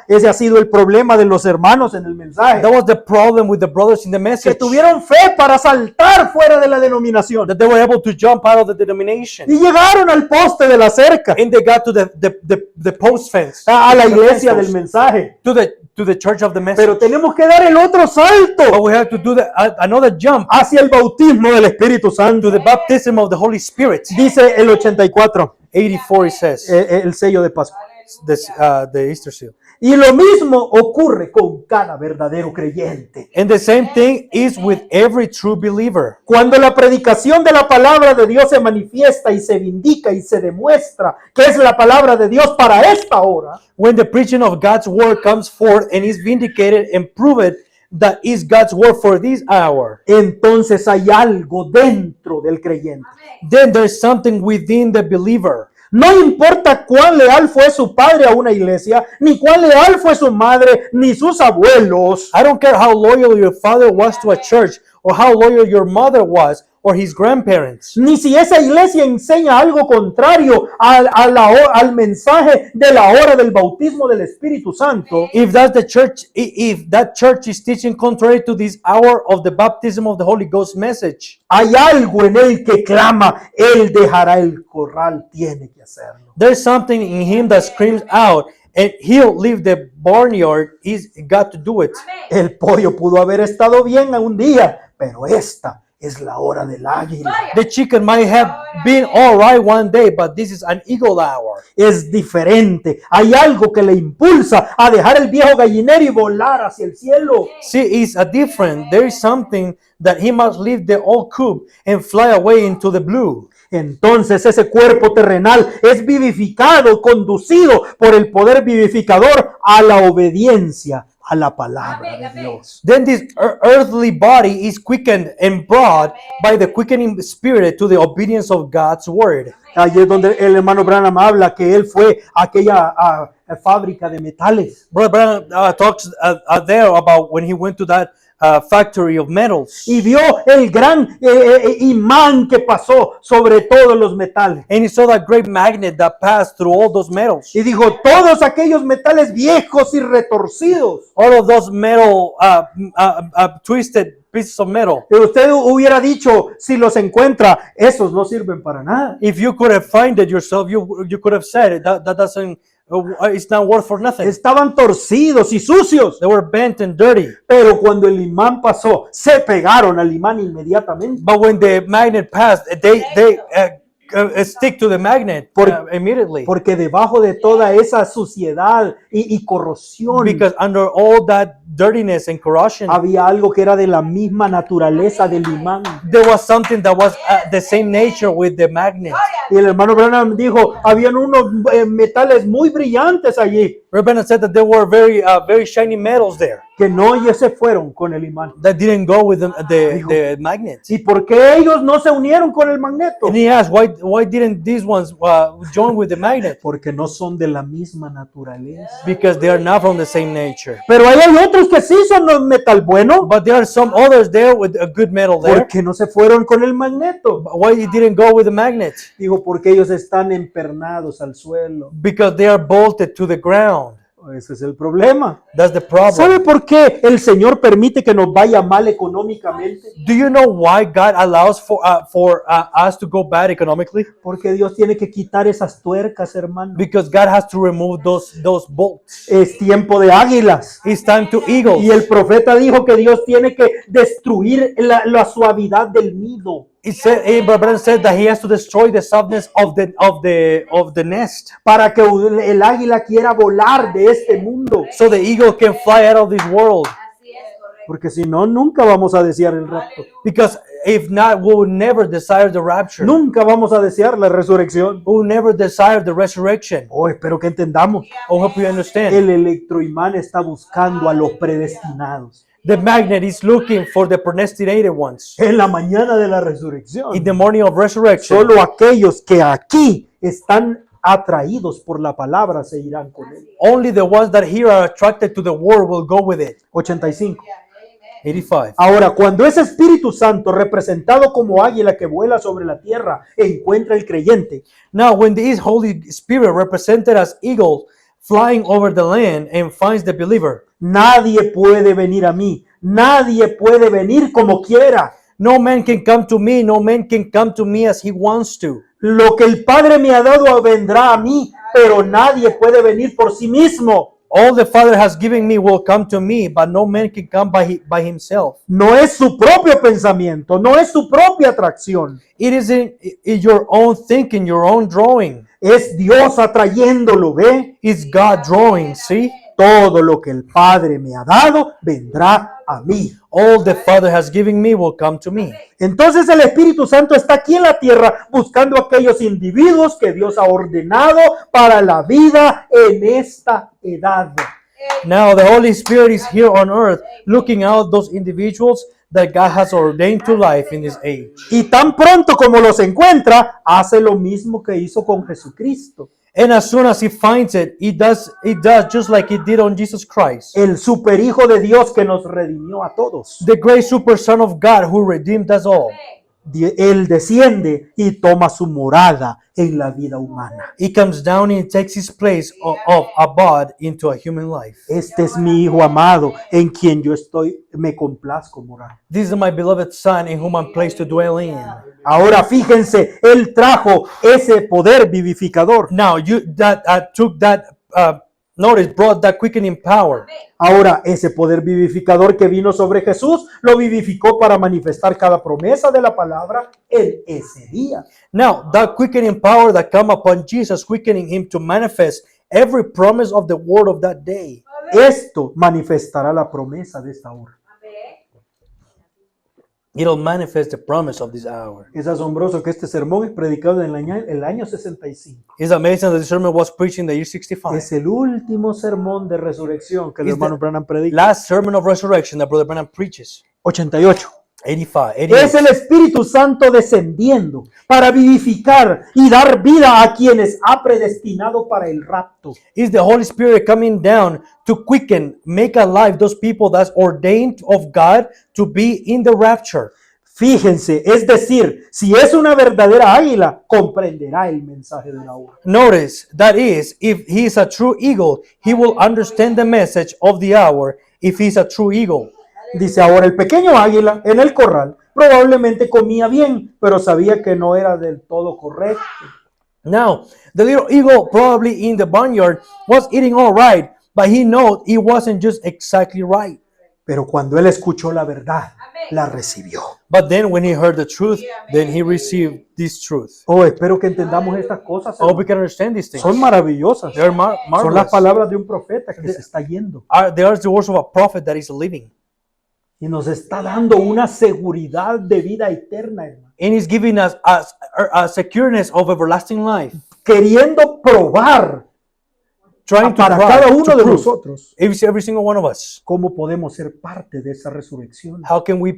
ese ha sido el problema de los hermanos en el mensaje. That was the problem with the brothers in the Que message. tuvieron fe para saltar fuera de la denominación. That they were able to jump out of the denomination. Y llegaron al poste de la cerca, And they got to the post fence. a la The iglesia fence del mensaje. to the church of the message. Pero tenemos que dar el otro But salto we have to do another jump hacia el bautismo del Espíritu Santo. to the baptism of the Holy Spirit. Dice el 84, 84 it says, el sello de Pascua. the Easter seal. Y lo mismo ocurre con cada verdadero creyente. And the same thing is with every true believer. Cuando la predicación de la palabra de Dios se manifiesta y se vindica y se demuestra que es la palabra de Dios para esta hora, When the preaching of God's word comes forth and is vindicated and proven that is God's word for this hour, entonces hay algo dentro del creyente. then there's something within the believer. No importa cuán leal fue su padre a una iglesia, ni cuán leal fue su madre, ni sus abuelos. I don't care how loyal your father was to a church or how loyal your mother was or his grandparents. Ni si esa iglesia enseña algo contrario al mensaje de la hora del bautismo del Espíritu Santo, If that's the church, if that church is teaching contrary to this hour of the baptism of the Holy Ghost message, hay algo en él que clama, él dejará el corral, tiene que hacerlo. there's something in him that screams out, and he'll leave the barnyard. He's got to do it. El pollo pudo haber estado bien un día, pero esta es la hora del águila. The chicken might have been all right one day, but this is an eagle hour. Es diferente. Hay algo que le impulsa a dejar el viejo gallinero y volar hacia el cielo. See, it's a different. There is something that he must leave the old coop and fly away into the blue. Entonces ese cuerpo terrenal es vivificado, conducido por el poder vivificador a la obediencia a la palabra de Dios. Then this earthly body is quickened and brought by the quickening spirit to the obedience of God's word. Allí es donde el hermano Branham habla que él fue a aquella fábrica de metales. Brother Branham talks there about when he went to that factory of metals. Y vio el gran imán que pasó sobre todos los metales. And he saw that great magnet that passed through all those metals. Y dijo, todos aquellos metales viejos y retorcidos. All of those metal, twisted pieces of metal. Y usted hubiera dicho, si los encuentra, esos no sirven para nada. If you could have found it yourself, you could have said that doesn't, it's not worth for nothing. Estaban torcidos y sucios. They were bent and dirty. Pero cuando el imán pasó, se pegaron al imán inmediatamente. But when the magnet passed, they stick to the magnet immediately. Porque debajo de toda esa suciedad y corrosión, Because under all that dirtiness and corrosion, había algo que era de la misma naturaleza del imán. there was something that was the same nature with the magnet. Y el hermano Branham dijo, habían unos metales muy brillantes allí, Rebbe said that there were very shiny metals there que no ya se fueron con el imán. that didn't go with the magnet. ¿Y por qué ellos no se unieron con el magneto? And he asked, why didn't these ones join with the magnet? Porque no son de la misma naturaleza. Because they are not from the same nature. Pero hay otros que sí son de metal bueno. But there are some others there with a good metal there. ¿Por qué no se fueron con el magneto? Why it didn't go with the magnet? Digo, porque ellos están empernados al suelo. Because they are bolted to the ground. Ese es el problema. That's the problem. ¿Sabe por qué el Señor permite que nos vaya mal económicamente? Do you know why God allows for us to go bad economically? Porque Dios tiene que quitar esas tuercas, hermano. Because God has to remove those bolts. Es tiempo de águilas. It's time to eagles. Y el profeta dijo que Dios tiene que destruir la suavidad del nido. Abraham said that he has to destroy the softness of the nest, Para que el águila quiera volar de este mundo. so the eagle can fly out of this world. Porque si no, nunca vamos a desear el rapto. Because if not, we will never desire the rapture. Nunca vamos a desear la resurrección. We will never desire the resurrection. Oh, espero que entendamos. I hope you understand. El electroimán está buscando a los predestinados. The magnet is looking for the predestinated ones. En la mañana de la resurrección, In the morning of resurrection, solo aquellos que aquí están atraídos por la palabra se irán con él. only the ones that here are attracted to the word will go with it. 85. 85. Ahora, cuando ese Espíritu Santo, representado como águila que vuela sobre la tierra, encuentra el creyente, Now, when this Holy Spirit represented as eagle flying over the land and finds the believer, nadie puede venir a mí, nadie puede venir como quiera. no man can come to me, no man can come to me as he wants to. Lo que el Padre me ha dado vendrá a mí, pero nadie puede venir por sí mismo. All the Father has given me will come to me, but no man can come by himself. No es su propio pensamiento, no es su propia atracción. It isn't your own thinking, your own drawing. Es Dios atrayéndolo, ¿ve? It's God drawing, see? Todo lo que el Padre me ha dado vendrá a mí. All the Father has given me will come to me. Entonces el Espíritu Santo está aquí en la tierra buscando a aquellos individuos que Dios ha ordenado para la vida en esta edad. Now the Holy Spirit is here on earth looking out those individuals that God has ordained to life in this age. Y tan pronto como los encuentra, hace lo mismo que hizo con Jesucristo. And as soon as he finds it, it does just like it did on Jesus Christ, El superhijo de Dios que nos redimió a todos. the great super son of God who redeemed us all. Él desciende y toma su morada en la vida humana. He comes down and takes his place of abode into a human life. Este es mi Hijo amado, en quien yo me complazco morar. This is my beloved Son, in whom I'm placed to dwell in. Ahora fíjense, Él trajo ese poder vivificador. Now, brought that quickening power. Ahora, ese poder vivificador que vino sobre Jesús, lo vivificó para manifestar cada promesa de la palabra en ese día. Now, that quickening power that come upon Jesus, quickening him to manifest every promise of the word of that day. Esto manifestará la promesa de esta hora. It'll manifest the promise of this hour. Es asombroso que este sermón es predicado en el año 65. It's amazing that the sermon was preached in the year 65. Es el último sermón de resurrección que el It's hermano the Branham predica. Last sermon of resurrection that Brother Branham preaches. 88. 85, Es 88. el Espíritu Santo descendiendo para vivificar y dar vida a quienes ha predestinado para el rapto. Is the Holy Spirit coming down to quicken, make alive those people that's ordained of God to be in the rapture. Fíjense, es decir, si es una verdadera águila, comprenderá el mensaje de la hora. Notice, that is, if he is a true eagle, he will understand the message of the hour if he's a true eagle. Dice ahora, el pequeño águila en el corral probablemente comía bien, pero sabía que no era del todo correcto. Now, the little eagle probably in the barnyard was eating all right, but he knew it wasn't just exactly right. Pero cuando él escuchó la verdad, la recibió. But then when he heard the truth, then he received this truth. Oh, espero que entendamos estas cosas. I hope we can understand these things. Son maravillosas. They're Son las marvelous. palabras de un profeta que se está yendo. They are the words of a prophet that is living. Y nos está dando una seguridad de vida eterna, hermano. And he's giving us a secureness of everlasting life. Queriendo probar Trying to para prove, cada uno to de prove, nosotros every single one of us. cómo podemos ser parte de esa resurrección. How can we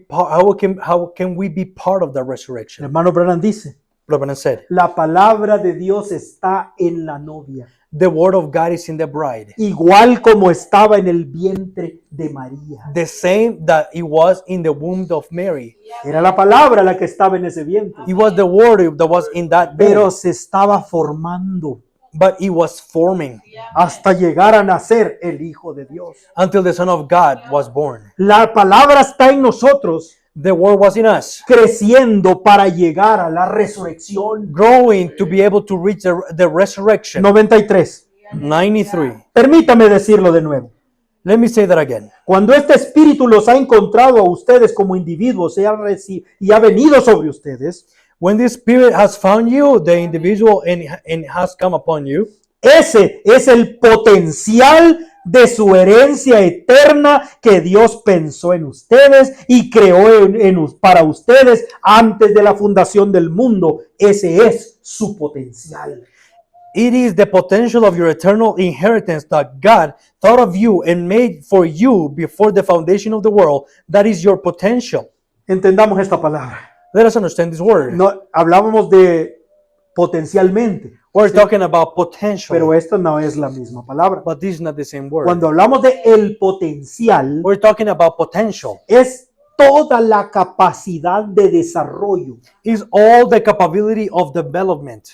be part of the El resurrection? hermano Branham dice, Brother Branham said, la palabra de Dios está en la novia, the word of God is in the bride. igual como estaba en el vientre de María. The same that it was in the womb of Mary. Era la palabra la que estaba en ese vientre, It was the word that was in that pero womb, se estaba formando but it was forming hasta llegar a nacer el Hijo de Dios. until the Son of God was born. La palabra está en nosotros, The word was in us, creciendo para llegar a la resurrección. growing to be able to reach the resurrection. 93. 93. Permítame decirlo de nuevo. Let me say that again. Cuando este espíritu los ha encontrado a ustedes como individuos y ha venido sobre ustedes, When the Spirit has found you, the individual, and has come upon you, ese es el potencial de su herencia eterna que Dios pensó en ustedes y creó para ustedes antes de la fundación del mundo. Ese es su potencial. it is the potential of your eternal inheritance that God thought of you and made for you before the foundation of the world. That is your potential. Entendamos esta palabra. Let us understand this word. No, hablábamos de potencialmente, We're talking about potential, pero esta no es la misma palabra. but this is not the same word. Cuando hablamos de el potencial, We're talking about potential. es toda la capacidad de desarrollo. It's all the capability of development.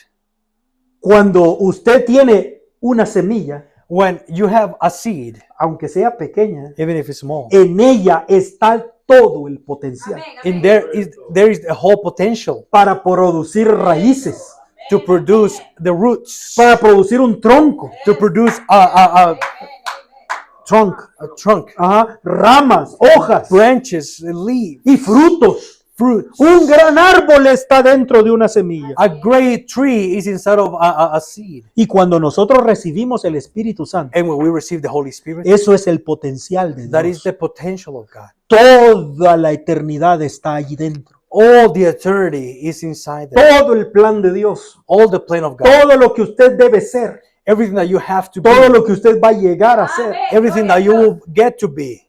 Cuando usted tiene una semilla, When you have a seed, aunque sea pequeña, even if it's small, en ella está todo el potencial and there is the whole potential para producir raíces, to produce the roots, para producir un tronco, to produce a trunk, ajá, ramas, hojas branches, leaves, y frutos. fruits. Un gran árbol está dentro de una semilla. A great tree is inside of a seed. Y cuando nosotros recibimos el Espíritu Santo, And when we receive the Holy Spirit, eso es el potencial de that is Dios. the potential of God. Toda la eternidad está allí dentro. All the eternity is inside there. Todo el plan de Dios. All the plan of God. Todo lo que usted debe ser. Everything that you have to be. Todo lo que usted va a llegar a ser. Everything that you will get to be.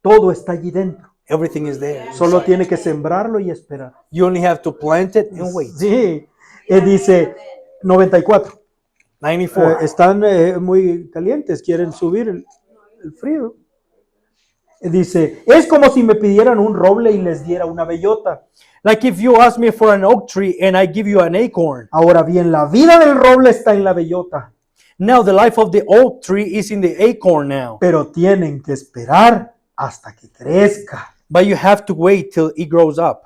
Todo está allí dentro. Everything is there. Solo tiene que sembrarlo y esperar. You only have to plant it and wait. Sí. Dice 94. 94. Están muy calientes. Quieren subir el frío. Dice, es como si me pidieran un roble y les diera una bellota. Like if you ask me for an oak tree and I give you an acorn. Ahora bien, la vida del roble está en la bellota, Now the life of the oak tree is in the acorn now. pero tienen que esperar hasta que crezca. But you have to wait till it grows up.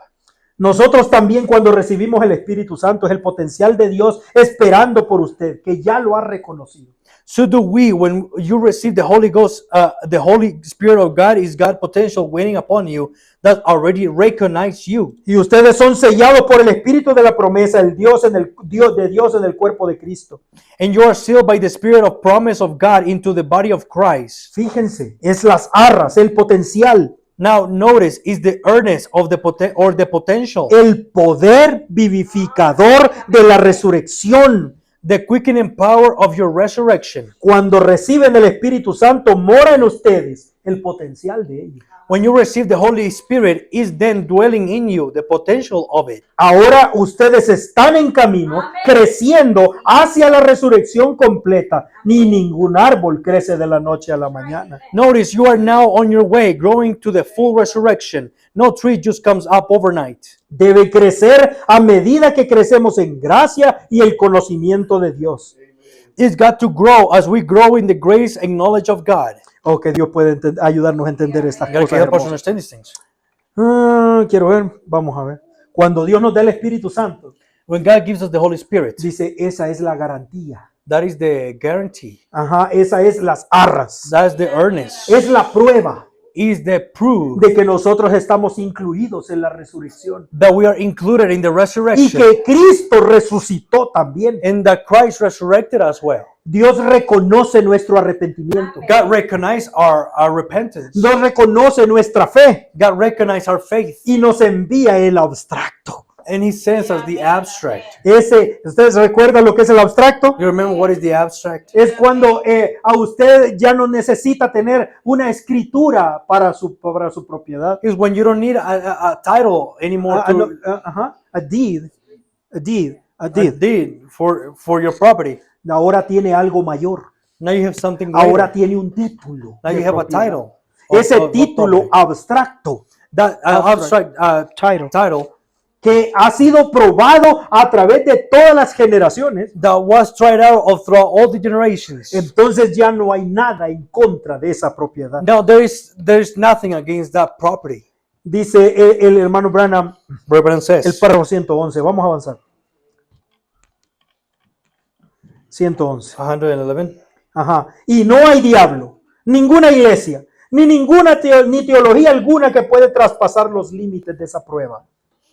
Nosotros también cuando recibimos el Espíritu Santo es el potencial de Dios esperando por usted, que ya lo ha reconocido. So do we when you receive the Holy Ghost, the Holy Spirit of God is God's potential waiting upon you that already recognize you. Y ustedes son sellados por el Espíritu de la promesa, el Dios en el Dios en el cuerpo de Cristo. And you are sealed by the Spirit of promise of God into the body of Christ. Fíjense, es las arras, el potencial, Now notice is the earnest of the potential, el poder vivificador de la resurrección. the quickening power of your resurrection. Cuando reciben el Espíritu Santo, mora en ustedes el potencial de ello. When you receive the Holy Spirit, is then dwelling in you the potential of it. Ahora ustedes están en camino, creciendo hacia la resurrección completa. Ni ningún árbol crece de la noche a la mañana. Notice you are now on your way, growing to the full resurrection. No tree just comes up overnight. Debe crecer a medida que crecemos en gracia y el conocimiento de Dios. It's got to grow as we grow in the grace and knowledge of God. Oh, que Dios puede ayudarnos a entender estas God can cosas help us hermosas. understand these things. Quiero ver, vamos a ver. Cuando Dios nos da el Espíritu Santo, When God gives us the Holy Spirit, dice, esa es la garantía. that is the guarantee. Ajá, esa es las arras. That's the earnest. Es la prueba Is the proof de que nosotros estamos incluidos en la resurrección. that we are included in the Y resurrection que Cristo resucitó también. and that Christ resurrected as well. Dios reconoce nuestro arrepentimiento. God recognized our repentance. Dios reconoce nuestra fe God recognized our faith. y nos envía el abstracto. And He sends us the abstract. ¿Ustedes recuerdan lo que es el abstracto? You remember what is the abstract? Es cuando a usted ya no necesita tener una escritura para su propiedad. Is when you don't need a title anymore A deed. A deed. A a deed. deed for your property. Ahora tiene algo mayor. Now you have something Ahora greater. tiene un título. Now de you have a propiedad. title. Ese of título property. abstracto That abstract title que ha sido probado a través de todas las generaciones, that was tried out of throughout all the generations. entonces ya no hay nada en contra de esa propiedad. Now there is nothing against that property. Dice el hermano Branham, Reverend el says, párrafo 111. Vamos a avanzar. 111. 111. Ajá. Y no hay diablo, ninguna iglesia, ni ni teología alguna que puede traspasar los límites de esa prueba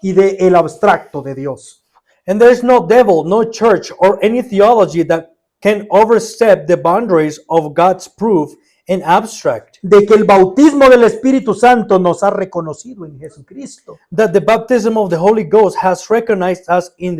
y de el abstracto de Dios. And there is no devil, no church, or any theology that can overstep the boundaries of God's proof and abstract. De que el bautismo del Espíritu Santo nos ha reconocido en Jesucristo. That the baptism of the Holy Ghost has recognized us in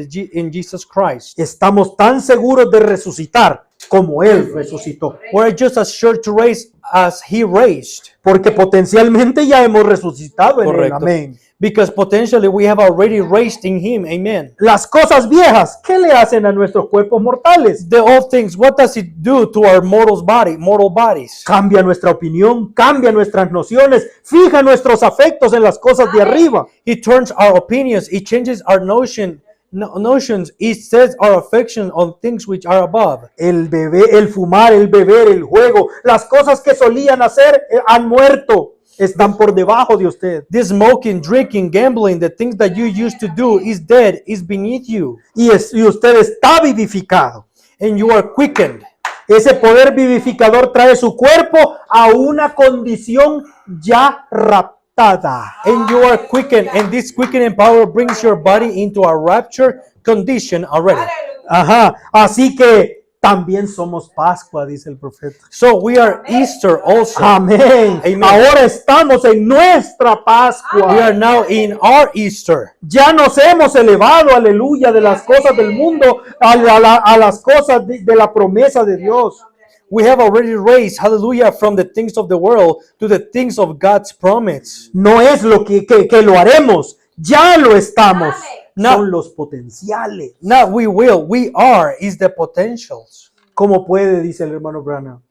Jesus Christ. Estamos tan seguros de resucitar como Él resucitó. We're just as sure to raise as He raised. Porque potencialmente ya hemos resucitado en Él. Correcto. Amén. Because potentially we have already raised in Him. Amen. Las cosas viejas, ¿qué le hacen a nuestros cuerpos mortales? The old things, what does it do to our mortal bodies? Cambia nuestra opinión, cambia nuestras nociones, fija nuestros afectos en las cosas de arriba. It turns our opinions, it changes our notions, it sets our affection on things which are above. El fumar, el beber, el juego, las cosas que solían hacer han muerto, están por debajo de usted. This smoking, drinking, gambling, the things that you used to do is dead, is beneath you, Y usted está vivificado. and you are quickened. Ese poder vivificador trae su cuerpo a una condición ya raptada. And you are quickened, and this quickening power brings your body into a rapture condition already. Ajá, así que también somos Pascua, dice el profeta. So we are Easter also. Amén. Amen. Ahora estamos en nuestra Pascua. We are now in our Easter. Ya nos hemos elevado, aleluya, de las cosas del mundo a las cosas de la promesa de Dios. We have already raised, hallelujah, from the things of the world to the things of God's promise. No es lo que lo haremos, ya lo estamos. No. Son los potenciales. Not we will, we are is the potentials. ¿Cómo puede, dice el hermano Branham,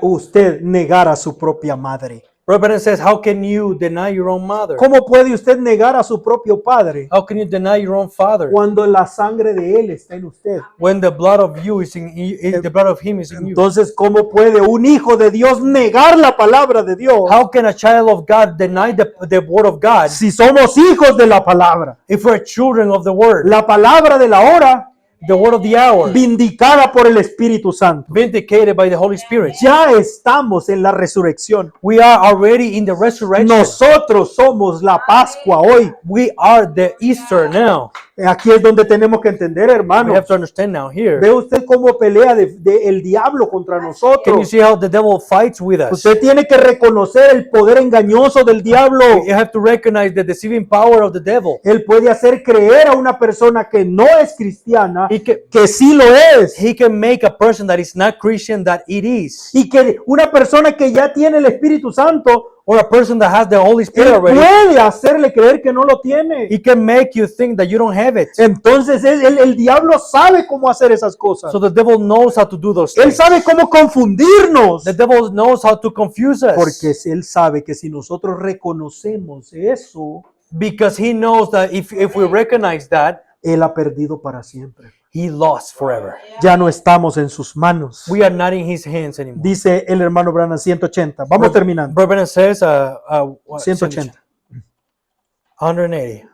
usted negar a su propia madre? Brother Branham says, how can you deny your own mother? ¿Cómo puede usted negar a su propio padre How can you deny your own father cuando la sangre de él está en usted? when the blood of you is the blood of him is in you? Entonces, ¿cómo puede un hijo de Dios negar la palabra de Dios How can a child of God deny the word of God si somos hijos de la palabra? if we're children of the word? La palabra de la hora, The word of the hour, vindicada por el Espíritu Santo. vindicated by the Holy Spirit. Ya estamos en la resurrección. We are already in the resurrection. Nosotros somos la Pascua hoy. We are the Easter now. Aquí es donde tenemos que entender, We hermano. have to understand now here. ¿Ve usted cómo pelea el diablo contra Can you nosotros? see how the devil fights with us? Usted tiene que reconocer el poder engañoso del diablo. You have to recognize the deceiving power of the devil. Él puede hacer creer a una persona que no es cristiana He can, que sí lo es. he can make a person that is not Christian that it is. Y que una persona que ya tiene el Espíritu Santo, Or a person that has the Holy Spirit él already. puede hacerle creer que no lo tiene. He can make you think that you don't have it. Entonces el diablo sabe cómo hacer esas cosas. So the devil knows how to do those Él things. sabe cómo confundirnos. The devil knows how to confuse us. Porque él sabe que si nosotros reconocemos eso, Because he knows that if we recognize that, él ha perdido para siempre. he lost forever. Ya no estamos en sus manos. We are not in his hands anymore. Dice el hermano Branham 180. Vamos terminando. Brother Branham says, 180. 180.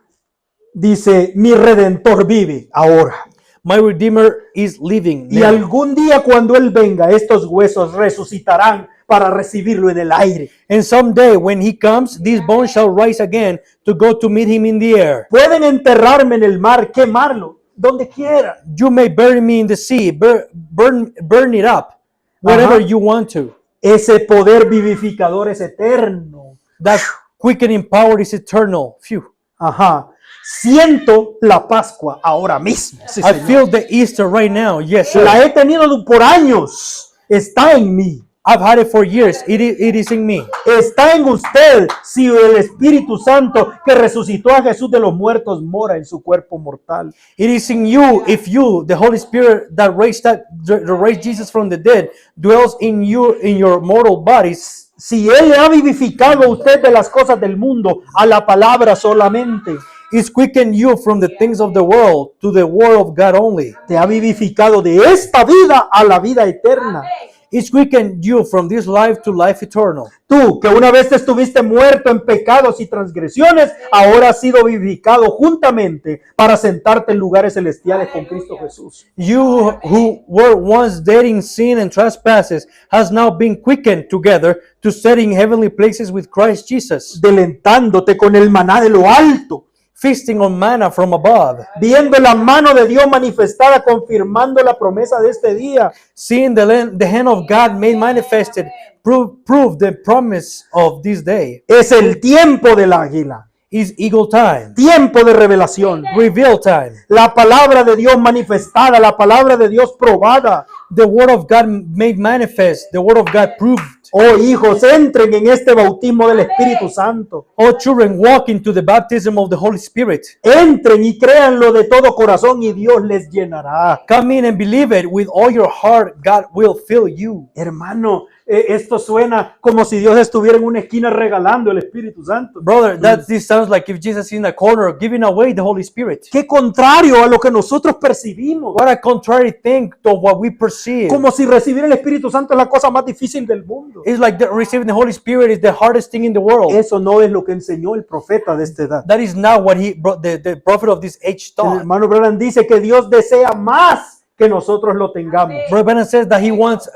Dice, mi Redentor vive ahora. My Redeemer is living Y now. algún día cuando Él venga, estos huesos resucitarán para recibirlo en el aire. And someday when he comes, these bones shall rise again to go to meet him in the air. Pueden enterrarme en el mar, quemarlo, donde quieran. You may bury me in the sea, burn it up, whatever Ajá. you want to. Ese poder vivificador es eterno. That quickening power is eternal. Phew. Ajá. Siento la Pascua ahora mismo. Sí, I Señor. feel the Easter right now. Yes, sir. La he tenido por años. Está en mí. I've had it for years. It is in me. Está en usted si el Espíritu Santo que resucitó a Jesús de los muertos mora en su cuerpo mortal. It is in you if you, the Holy Spirit that raised Jesus from the dead, dwells in you in your mortal bodies. Si Él le ha vivificado a usted de las cosas del mundo a la palabra solamente, It's quickened you from the things of the world to the word of God only. te ha vivificado de esta vida a la vida eterna. It's quickened you from this life to life eternal. Tú, que una vez te estuviste muerto en pecados y transgresiones, ahora has sido vivificado juntamente para sentarte en lugares celestiales con Cristo Jesús. You who were once dead in sin and trespasses has now been quickened together to set in heavenly places with Christ Jesus, Delentándote con el maná de lo alto, feasting on manna from above, viendo la mano de Dios manifestada, confirmando la promesa de este día. seeing the hand of God made manifested, prove the promise of this day. Es el tiempo del águila, Is eagle time, tiempo de revelación. reveal time, La palabra de Dios manifestada, la palabra de Dios probada. the word of God made manifest, the word of God proved. Oh hijos, entren en este bautismo del Espíritu Santo. All children walk into the baptism of the Holy Spirit. Entren y créanlo de todo corazón y Dios les llenará. Come in and believe it with all your heart. God will fill you. Hermano, esto suena como si Dios estuviera en una esquina regalando el Espíritu Santo. Brother, this sounds like if Jesus is in a corner giving away the Holy Spirit. Qué contrario a lo que nosotros percibimos. What a contrary thing to what we perceive. Como si recibir el Espíritu Santo es la cosa más difícil del mundo. It's like receiving the Holy Spirit is the hardest thing in the world. Eso no es lo que enseñó el profeta de esta edad. That is not what the prophet of this age El taught. hermano Branham dice que Dios desea más que nosotros lo tengamos. Brother Branham says that he wants,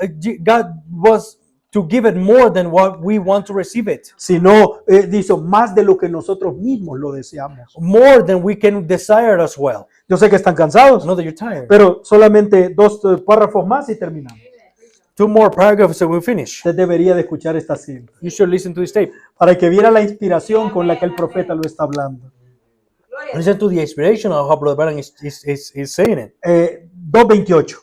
God was to give it more than what we want to receive it. Sino, dice, más de lo que nosotros mismos lo deseamos. More than we can desire as well. Yo sé que están cansados, I know that you're tired. pero solamente dos párrafos más y terminamos. 2 more paragraphs and we finish. Usted debería de escuchar esta cinta You should listen to this tape. para que viera la inspiración con la que el profeta lo está hablando. Listen to the inspiration of how Brother Branham is saying it. 2:28.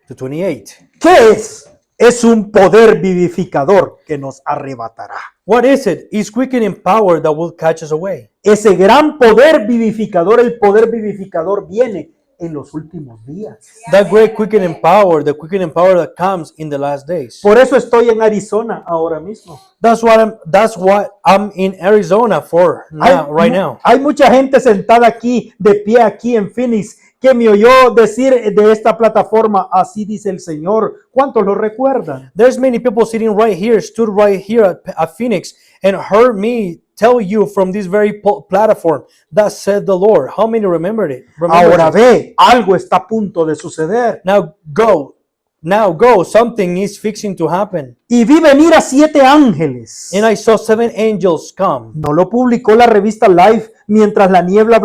To 28. ¿Qué es? Es un poder vivificador que nos arrebatará. What is it? It's quickening power that will catch us away. Ese gran poder vivificador, el poder vivificador viene en los últimos días. That great quickening power, the quickening power that comes in the last days. Por eso estoy en Arizona ahora mismo. That's what I'm in Arizona for now, right now. Hay mucha gente sentada aquí, de pie aquí en Phoenix, que me oyó decir de esta plataforma, así dice el Señor. ¿Cuántos lo recuerdan? There's many people sitting right here, stood right here at Phoenix, and heard me tell you from this very platform, that said the Lord. How many remembered it? Ahora ve, algo está a punto de suceder. Now go, something is fixing to happen. Y vi venir a 7 ángeles. And I saw 7 angels come. No lo publicó la revista Life mientras la niebla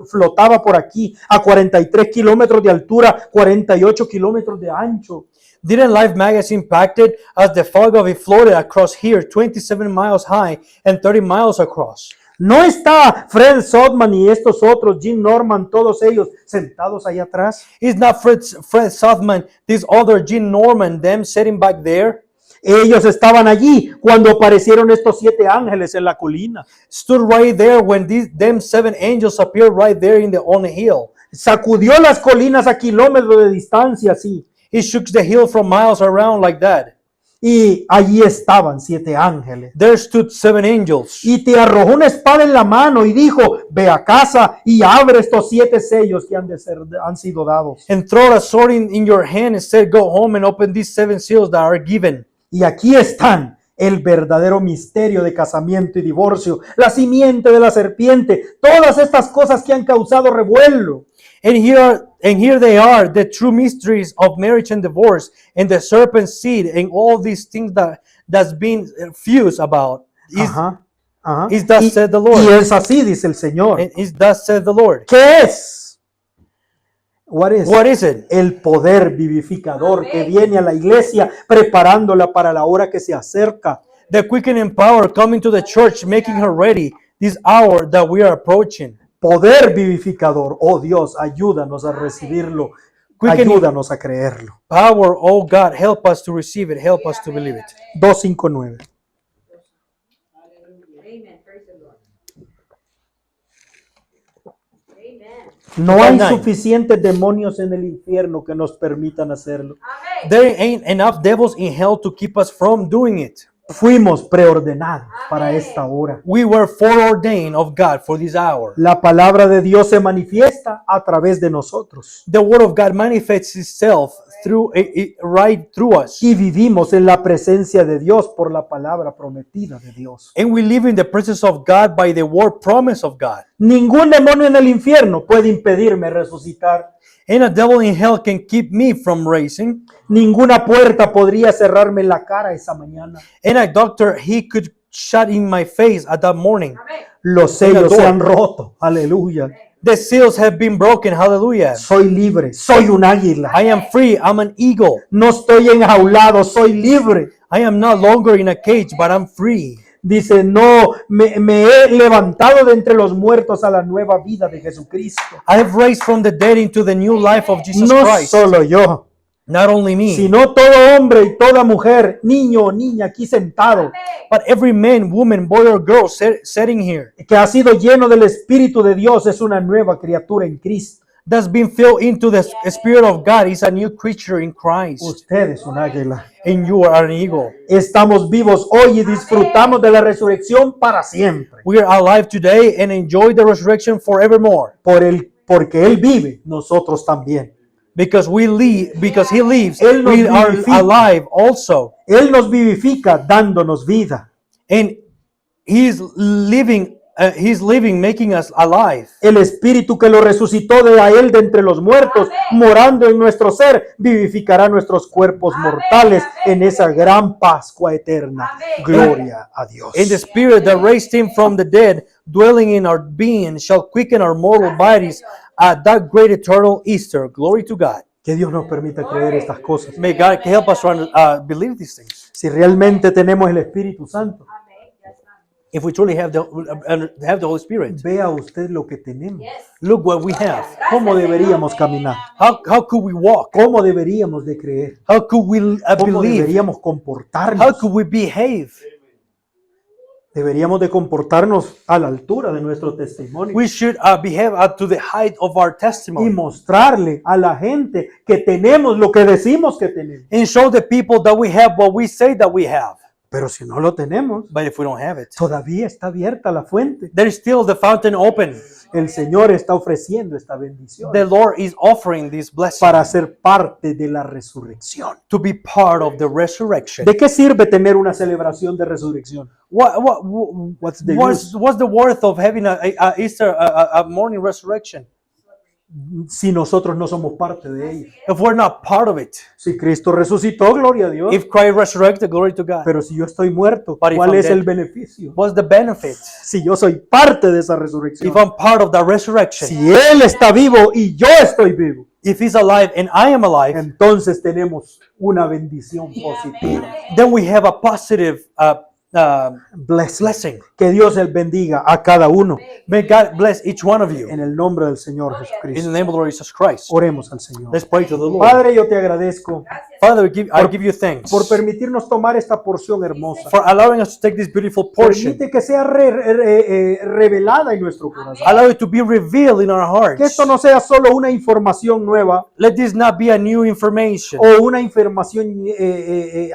flotaba por aquí a 43 kilómetros de altura, 48 kilómetros de ancho. Didn't Life magazine packed it as the fog of it floated across here, 27 miles high and 30 miles across? No está Fred Sodman y estos otros, Jim Norman, todos ellos sentados allá atrás. Is not Fred Southman, this other Gene Norman, them sitting back there? Ellos estaban allí cuando aparecieron estos 7 ángeles en la colina. Stood right there when them 7 angels appeared right there on the hill. Sacudió las colinas a kilómetros de distancia, así. He shook the hill from miles around like that. Y allí estaban 7 ángeles. There stood 7 angels. Y te arrojó una espada en la mano y dijo, ve a casa y abre estos 7 sellos que han sido dados. And throw a sword in your hand and said, go home and open these 7 seals that are given. Y aquí están el verdadero misterio de casamiento y divorcio, la simiente de la serpiente, todas estas cosas que han causado revuelo. And here they are, the true mysteries of marriage and divorce, and the serpent's seed, and all these things that's been fused about. Is thus said the Lord. Y es así, dice el Señor. And is thus said the Lord. ¿Qué es? What is it? El poder vivificador que viene a la iglesia preparándola para la hora que se acerca. The quickening power coming to the church, making her ready this hour that we are approaching. Poder vivificador, oh Dios, ayúdanos a recibirlo, ayúdanos a creerlo. Power, oh God, help us to receive it, help us to believe it. 2:5-9. No hay suficientes demonios en el infierno que nos permitan hacerlo. There ain't enough devils in hell to keep us from doing it. Fuimos preordenados para esta hora. We were foreordained of God for this hour. La palabra de Dios se manifiesta a través de nosotros. The word of God manifests itself right through us. Y vivimos en la presencia de Dios por la palabra prometida de Dios. And we live in the presence of God by the word promise of God. Ningún demonio en el infierno puede impedirme resucitar. And a devil in hell can keep me from raising. Ninguna puerta podría cerrarme en la cara esa mañana. And a doctor, he could shut in my face at that morning. Los sellos se han roto. Aleluya. The seals have been broken. Hallelujah. Soy libre. Soy un águila. I am free. I'm an eagle. No estoy enjaulado. Soy libre. I am not longer in a cage, but I'm free. Dice, no, me he levantado de entre los muertos a la nueva vida de Jesucristo. I have raised from the dead into the new life of Jesus No Christ. solo yo, Not only me, sino todo hombre y toda mujer, niño o niña aquí sentado, but every man, woman, boy or girl sitting here que ha sido lleno del Espíritu de Dios, es una nueva criatura en Cristo. that's been filled into the Spirit of God is a new creature in Christ. Usted es un águila. And you are an eagle. Estamos vivos hoy y disfrutamos de la resurrección para siempre. We are alive today and enjoy the resurrection forevermore. Porque Él vive, nosotros también. Because He lives, Él nos we are vivifica. alive also. Él nos vivifica dándonos vida. And He's living, making us alive. El Espíritu que lo resucitó de a Él de entre los muertos, morando en nuestro ser, vivificará nuestros cuerpos mortales en esa gran Pascua eterna. Gloria a Dios. And the Spirit that raised Him from the dead, dwelling in our being, shall quicken our mortal bodies at that great eternal Easter. Glory to God. Que Dios nos permita creer estas cosas. May God help us to believe these things. Si realmente tenemos el Espíritu Santo, If we truly have the Holy Spirit, vea usted lo que tenemos. look what we have. ¿Cómo deberíamos caminar? How could we walk? ¿Cómo deberíamos de creer? How could we ¿Cómo believe? deberíamos How comportarnos? could we behave? Deberíamos de comportarnos a la altura de nuestro testimonio We should behave up to the height of our y testimony mostrarle a la gente que tenemos lo que decimos que tenemos. and show the people that we have what we say that we have. Pero si no lo tenemos, But if we don't have it, todavía está abierta la fuente. there is still the fountain open. El Señor está ofreciendo esta bendición The Lord is offering this blessing para ser parte de la resurrección. to be part of the resurrection. ¿De qué sirve tener una celebración de resurrección? What's the use? What's the worth of having a Easter, a morning resurrection, Si nosotros no somos parte de ella. if we're not part of it? Si Cristo resucitó, gloria a Dios. If Christ resurrected, glory to God. Pero si yo estoy muerto, But if ¿cuál I'm es dead, el beneficio? What's the benefit Si yo soy parte de esa resurrección. if I'm part of the resurrection? Si Él está vivo y yo estoy vivo, If He's alive and I am alive, entonces tenemos una bendición positiva. then we have a positive blessing. Que Dios les bendiga a cada uno May God bless each one of you en el nombre del Señor in the Jesucristo. name of the Lord Jesus Christ. Oremos al Señor. Let's pray to the Lord. Padre, yo te agradezco Father, I give you thanks por permitirnos tomar esta porción hermosa. for allowing us to take this beautiful portion. Permite que sea revelada en nuestro corazón. Allow it to be revealed in our Que hearts. esto no sea solo una información nueva Let this not be a new information o una información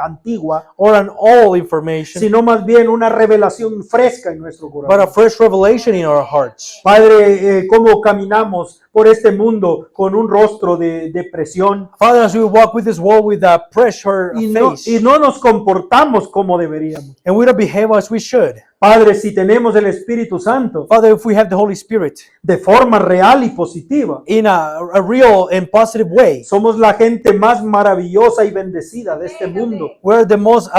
antigua, or an old information, sino más bien una revelación fresca en nuestro but corazón. a fresh revelation in our hearts. Padre, cómo caminamos por este mundo con un rostro de depresión Father, as we walk with this world with a pressure y face, no nos comportamos como deberíamos. and we don't behave as we should. Padre, si tenemos el Espíritu Santo Father, if we have the Holy Spirit de forma real y positiva, in a real and positive way, somos la gente más maravillosa y bendecida de este mundo. we're the most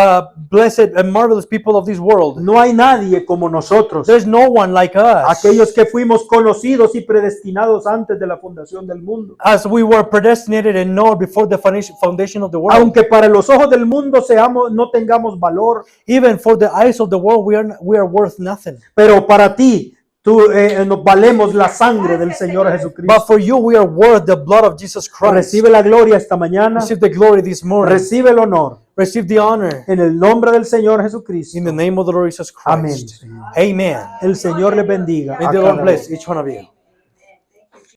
blessed and marvelous people of this world. No hay nadie como nosotros, There's no one like us. aquellos que fuimos conocidos y predestinados antes de la fundación del mundo. As we were predestinated and known before the foundation of the world. Aunque para los ojos del mundo no tengamos valor, Even for the eyes of the world, we are worth nothing. pero para ti nos valemos la sangre del Señor Jesucristo. But for you, we are worth the blood of Jesus Christ. Recibe la gloria esta mañana, Receive the glory this morning. recibe el honor Receive the honor en el nombre del Señor Jesucristo. in the name of the Lord Jesus Amén, Christ. Señor. Amen. El Señor les bendiga. May a the cada Lord bless uno. each one of you.